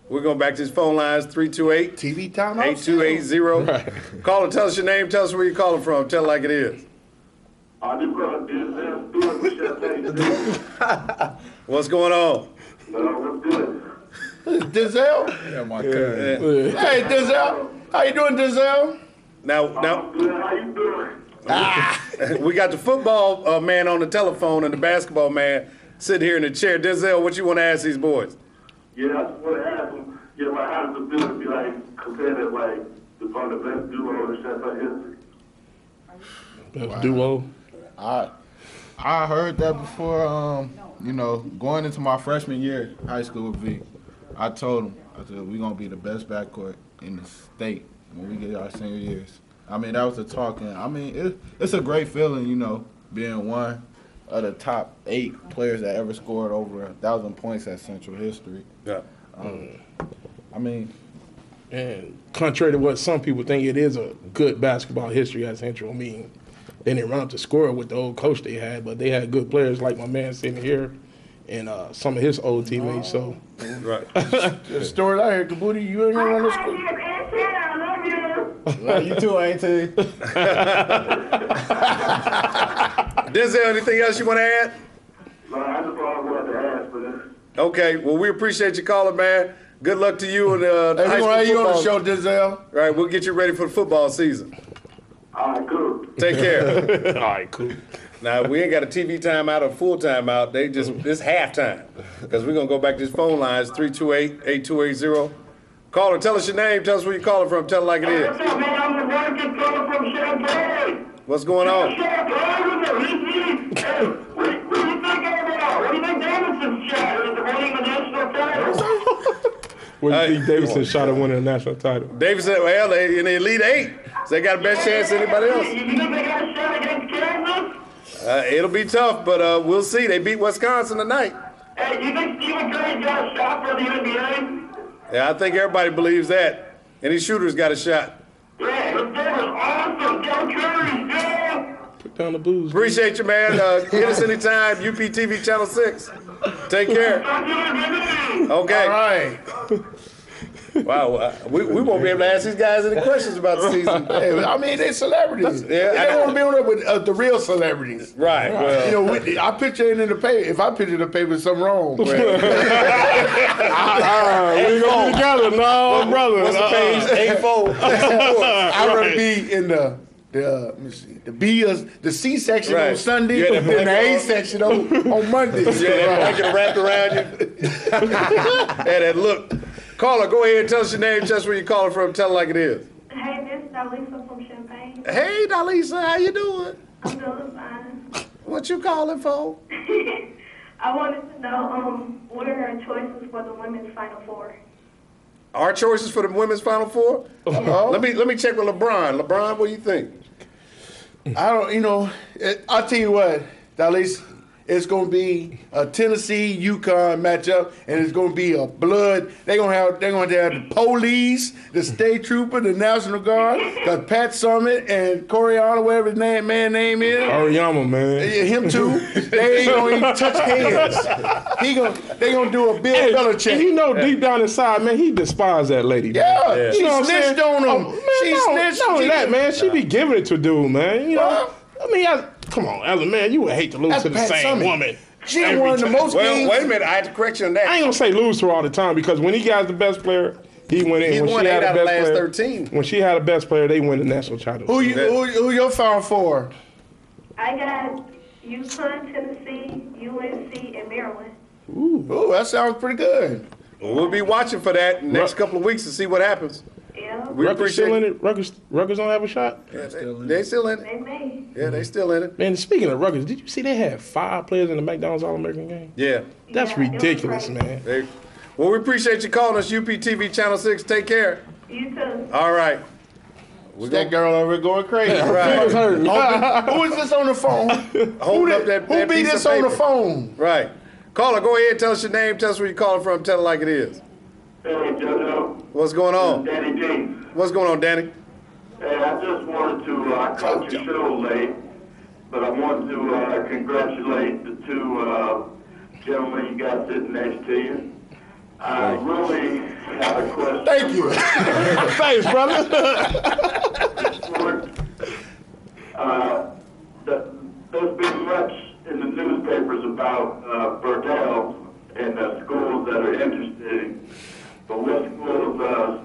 We're going back to his phone lines, 328 TV time out. 8280. Call and tell us your name. Tell us where you're calling from. Tell it like it is. I just got this champagne. What's going on? What's good? Denzel? Yeah, my cousin. Hey, Denzel. How you doing, Denzel? Now, Good. How you doing? we got the football man on the telephone and the basketball man sitting here in the chair. Denzel, what you want to ask these boys? Yeah, I just want to ask him, like, how does it feel to be, like, compared to, like, one of the best duo in Champagne history? Best duo. I heard that before, going into my freshman year high school with V. I told him, I said, we're going to be the best backcourt in the state when we get our senior years. I mean, that was the talk. And I mean, it's a great feeling, being one of the top 8 players that ever scored over 1,000 points at Central history. Yeah. I mean, And contrary to what some people think, it is a good basketball history at Central. I mean, they didn't run up the score with the old coach they had, but they had good players like my man sitting here and some of his old teammates. So, Right. The story I heard, Kabuti, you ain't gonna run the school. I love you. love you too, ain't you? Denzel, anything else you want to add? No, I just wanted to ask for this. Okay. Well, we appreciate you calling, man. Good luck to you and Hey, high we school gonna have you on the football. show, Denzel. All right, we'll get you ready for the football season. All right, cool. Take care. all right, cool. Now, we ain't got a TV timeout or full timeout. It's halftime. Because we're going to go back to his phone lines, 328-8280. Call and tell us your name. Tell us where you're calling from. Tell it like it is. What's up, man? I'm the American calling from Champagne. What's going on? Champagne, what do you think overall? What do you think Davidson's shot? Is it winning the national title? What do you Hey. think Davidson shot at winning a national title? David said, well, they in the Elite 8. So they got the best chance than anybody else. You think they got a shot against Kansas? It'll be tough, but we'll see. They beat Wisconsin tonight. Hey, you think Stephen Curry's got a shot for the NBA? Yeah, I think everybody believes that. Any shooter's got a shot. Yeah, this game was awesome. Go Curry, yeah. Put down the booze. Appreciate you, man. Hit us anytime. UPTV Channel 6. Take care. Talk to you later. Okay. All right. Wow. We won't be able to ask these guys any questions about the season. Hey, I mean, they celebrities. Yeah, They want to be on there with the real celebrities. Right. Well, I picture it in the paper. If I picture the paper, something wrong. But We gonna be together, no, brother. what's the page? 84. I'd rather be in let me see, the C section Right. on Sunday Yeah, and that the A blanket on. section on Monday. Yeah, that blanket wrapped around you. Yeah, that look. Caller, go ahead and tell us your name, tell us where you're calling from, tell it like it is. Hey, this is Dalisa from Champagne. Hey, Dalisa, how you doing? I'm doing fine. What you calling for? I wanted to know what are our choices for the women's Final Four? Our choices for the women's Final Four? Let me check with LeBron. LeBron, what do you think? I don't, I'll tell you what, Dalise, it's going to be a Tennessee UConn matchup, and it's going to be a blood. They're going to have the police, the state trooper, the National Guard, because Pat Summitt and Coriander, whatever his man name is, Ariyama, man. him too. They ain't going to even touch hands. They going to do a Bill Belichick. And you know, deep down inside, man, he despised that lady. Man. Yeah, You she know what I'm snitched saying? on him. Oh, man, She snitched. Not only that, man, she be giving it to dude, man. You know, I mean, come on, as a man, you would hate to lose That's to the Pat same Summitt. woman. She done every won the time. most games. Wait a minute, I have to correct you on that. I ain't gonna say lose to her all the time because when he got the best player, he went in. He when won she 8 had out the of best last player, 13. When she had the best player, they win the national title. Who your Final Four? I got UConn, Tennessee, UNC, and Maryland. Ooh, that sounds pretty good. Well, we'll be watching for that in the next couple of weeks to see what happens. Yeah, We Rutgers still in appreciate it. Rutgers don't have a shot. Yeah, they still in it. they may. Yeah, they still in it. Man, speaking of Rutgers, did you see they had 5 players in the McDonald's All-American game? Yeah. That's Yeah, it was ridiculous, crazy. man. Well, we appreciate you calling us, UPTV Channel 6. Take care. You too. All right. That girl over there going crazy. Right. Who is this on the phone? Holding up that Who be piece this of on the paper. phone? Right. Caller, go ahead, tell us your name, tell us where you're calling from, tell it like it is. Hey, JoJo. What's going on? Danny James. What's going on, Danny? Hey, I just wanted to, I caught your show late, but I wanted to congratulate the two gentlemen you got sitting next to you. I really have a question. Thank you. Thanks, brother. There's been much in the newspapers about Burdell and schools that are interested, but what schools are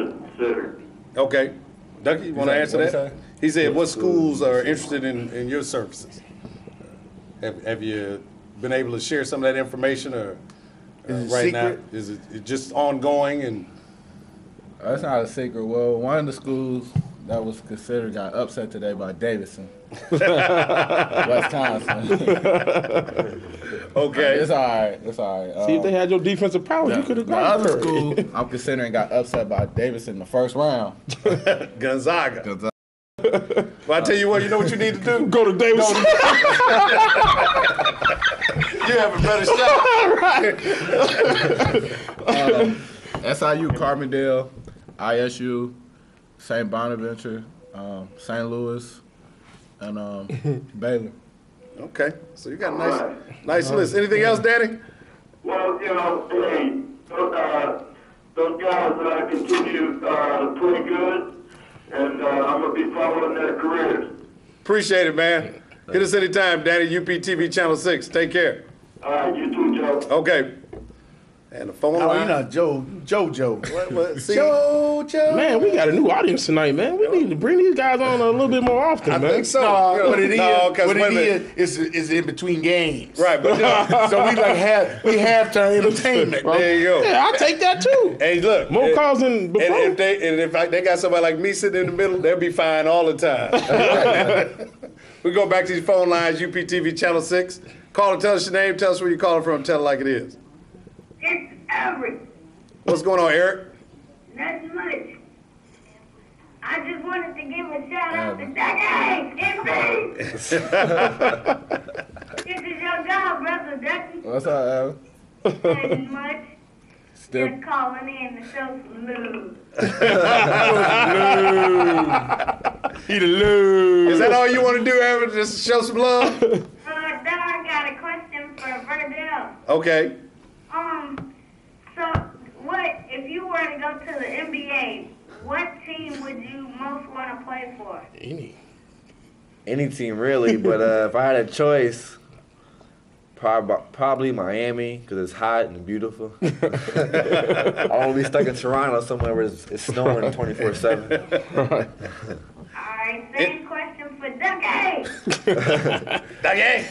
considered? Okay. Ducky, you want to answer what'd that? he say? He said, what schools are interested in your services? Have you been able to share some of that information or Is it right now? secret? Is it just ongoing and That's not a secret. Well, one of the schools that was considered got upset today by Davidson, Wisconsin. okay? It's all right. It's all right. See, if they had your defensive powers, you could have The gone other for school it. I'm considering got upset by Davidson in the first round. Gonzaga. Well, I tell you what, you know what you need to do? Go to Davidson. You have a better shot. SIU, Carbondale, ISU, St. Bonaventure, St. Louis, and Baylor. Okay, so you got a nice list. Anything else, Danny? Well, you know, hey, those guys continue to play good, and I'm going to be following their careers. Appreciate it, man. Hit us anytime, Danny. UPTV Channel 6. Take care. All right, you too, Joe. Okay. And the phone Oh, line. you not JoJo. What? See, JoJo. Man, we got a new audience tonight, man. We need to bring these guys on a little bit more often, I man. think so. No, You know, what it is, no, 'cause what wait a it minute. is in between games. Right, but So we like halftime entertainment, bro. there you go. Yeah, I'll take that too. Hey, look. More calls than And before. if they got somebody like me sitting in the middle, they'll be fine all the time. We go back to these phone lines, UPTV Channel 6. Call and tell us your name, tell us where you're calling from, tell it like it is. It's Eric. What's going on, Eric? Not much. I just wanted to give a shout out to Ducky and me. This is your job, brother Ducky. What's up, Evan? Nothing much. Still, Just calling in to show some love. He the lose. Is that all you want to do, Evan? Just show some love? Then I got a question for Verdell. Okay. So what if you were to go to the NBA? What team would you most want to play for? Any team really, but if I had a choice, probably Miami because it's hot and beautiful. I won't be stuck in Toronto somewhere where it's snowing 24/7. All right, same question for Ducky. Okay.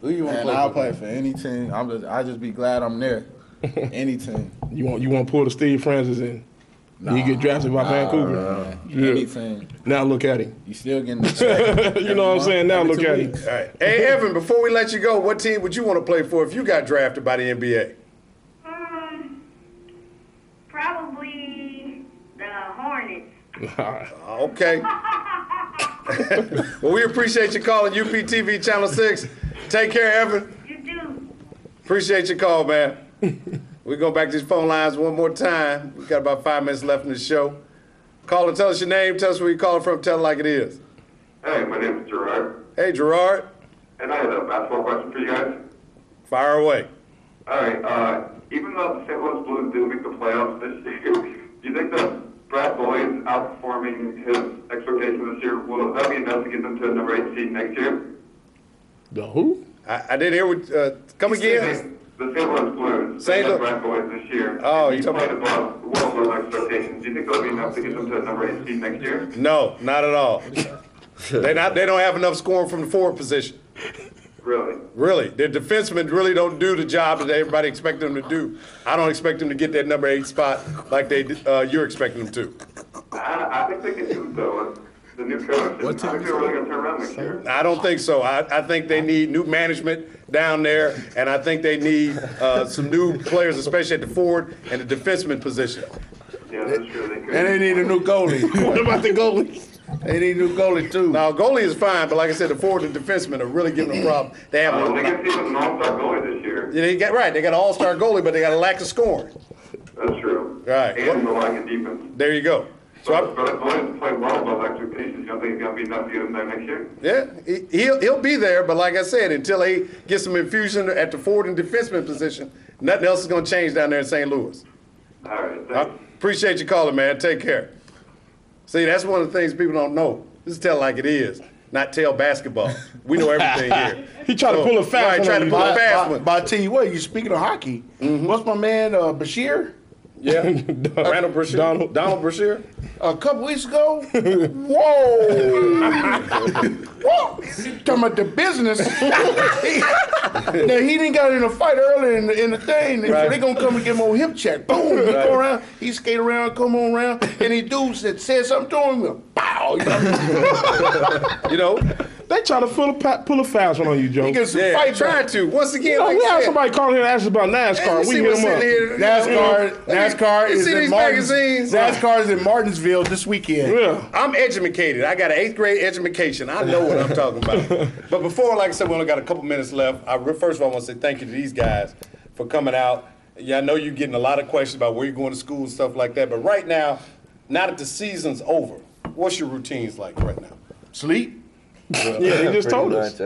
who you want? And I'll play for any team. I just be glad I'm there. Any team. You want to pull the Steve Francis in? He get drafted by Vancouver. Yeah. Any team. Now look at him. You still getting the check. You know what I'm saying? Now Every look 2 at him. weeks. All right. Hey, Evan, before we let you go, what team would you want to play for if you got drafted by the NBA? Probably the Hornets. Okay. Well, we appreciate you calling UPTV Channel 6. Take care, Evan. You do. Appreciate your call, man. We go back to these phone lines one more time. We got about 5 minutes left in the show. Call and tell us your name. Tell us where you're calling from. Tell it like it is. Hey, my name is Gerard, Hey, Gerard. and I had a basketball question for you guys. Fire away. All right, even though the St. Louis Blues didn't make the playoffs this year, do you think that Brad Boyd outperforming his expectations this year, will that be enough to get them to the number 8 seed next year? The who? I didn't hear what. Come again. The St. Louis Blues, St. they Louis- had Brad Boyd this year. Oh, he you're talking played above, well above expectations. Do you think that'll be enough to get them to the number 8 seed next year? No, not at all. They don't have enough scoring from the forward position. Really? Really, their defensemen really don't do the job that everybody expects them to do. I don't expect them to get that number 8 spot like you're expecting them to. I think they can do it though. The new coach, I think they're really going to turn around next year. I don't think so. I think they need new management down there, and I think they need some new players, especially at the forward and the defenseman position. Yeah, that's true. They could. And they need a new goalie. What about the goalie? They need a new goalie too. Now, goalie is fine, but like I said, the forward and defensemen are really giving them a problem. They have They get an all-star goalie this year. yeah, they got an all-star goalie, but they got a lack of scoring. That's true. Right. And the lack of defense. There you go. So But Boyd's played well above expectations. You don't think he's going to be enough to get him there next year? yeah, he'll be there, but like I said, until they get some infusion at the forward and defenseman position, nothing else is going to change down there in St. Louis. All right. I Thanks. appreciate you calling, man. Take care. See, that's one of the things people don't know. This is tell like it is, not tell basketball. We know everything here. He tried to pull a fast Right, one try on to you. pull a fast one. But I tell you what, you speaking of hockey, what's my man Bashir? Yeah. Randall Brashear. Donald Brashear. A couple weeks ago, whoa, whoa, talking about the business. Now he didn't got in a fight earlier in the thing, so Right. they gonna come and give him a hip check. Boom, he go around, he skate around, come on around, and he dude said something to him, pow, You know, They try to pull a fast one on you, Joe. he gets some yeah, fight trying to. Once again, You know, like we I had said, somebody calling here and asking about NASCAR. you We see hit what's him up. sitting here. NASCAR You is see in these Martins. magazines? NASCAR is in Martinsville this weekend. Yeah. I'm educated. I got an 8th grade education. I know what I'm talking about. But before, like I said, we only got a couple minutes left. First of all, I want to say thank you to these guys for coming out. Yeah, I know you're getting a lot of questions about where you're going to school and stuff like that. But right now, now that the season's over, what's your routines like right now? Sleep. Yeah, they just told us.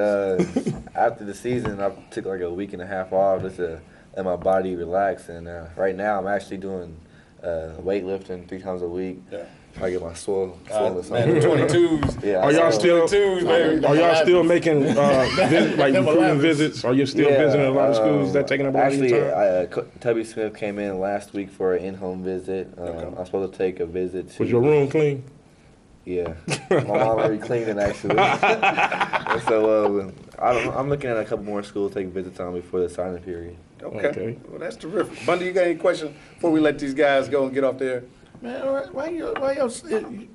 After the season, I took like a week and a half off just to let my body relax. And right now, I'm actually doing weightlifting 3 times a week. Yeah. I get my soreness Man, on. the 22s. Yeah, Are y'all still? 22s, baby. Are y'all still making recruiting visits? Are you still visiting a lot of schools? Is that taking up a lot of actually, your time? Tubby Smith came in last week for an in-home visit. I'm supposed to take a visit to. Was your room clean? Yeah, my mom already cleaned it actually. And so I'm looking at a couple more schools to take visits on before the signing period. Okay. Well, that's terrific. Bundy, you got any questions before we let these guys go and get off there? Man, why you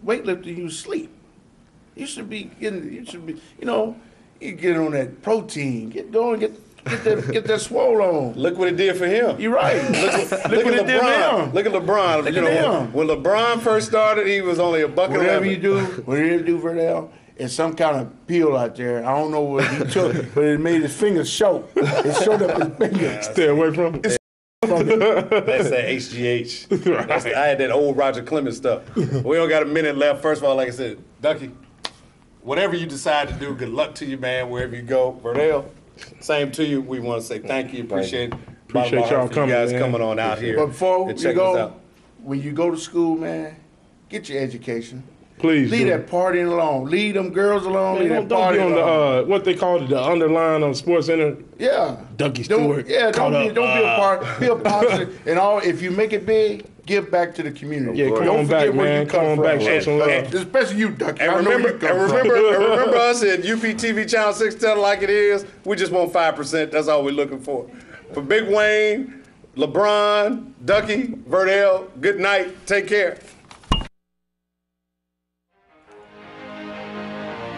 weightlifting? You sleep. You should be getting. You should be. You get on that protein. Get going. Get that swole on. Look what it did for him. You're right. Look what at it did for LeBron. him. Look at LeBron. Look You at know, him. when LeBron first started, he was only a bucket Whatever 11. you do, Verdell, it's some kind of pill out there. I don't know what he took, but it made his fingers show. It showed up his fingers. Stay away from it. That's that HGH. I had that old Roger Clemens stuff. We don't got a minute left. First of all, like I said, Ducky, whatever you decide to do, good luck to you, man, wherever you go. Verdell, same to you. We want to say thank you. Appreciate y'all for coming, you guys man. coming on out here. But before and you checking us go, out. when you go to school, man, get your education. Please Leave do. that partying alone. Leave them girls alone. Man, Leave don't that be partying on alone. the what they call it, the underline on Sports Center. Yeah. Ducky Don't Stewart. be a part. Be a positive. And all. If you make it big, give back to the community. Yeah, come Don't on back, forget where man. you Come on from. back, show some love. Especially you, Ducky. And I know where you remember, come from. remember us at UPTV Channel 6, tell it like it is. We just want 5%. That's all we're looking for. For Big Wayne, LeBron, Ducky, Verdell, good night. Take care.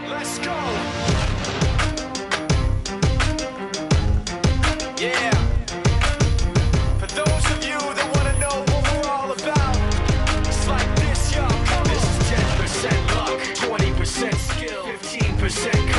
Let's go. Yeah. For those of you that want to know what we're all about, it's like this, yo. This is 10% luck, 20% skill, 15%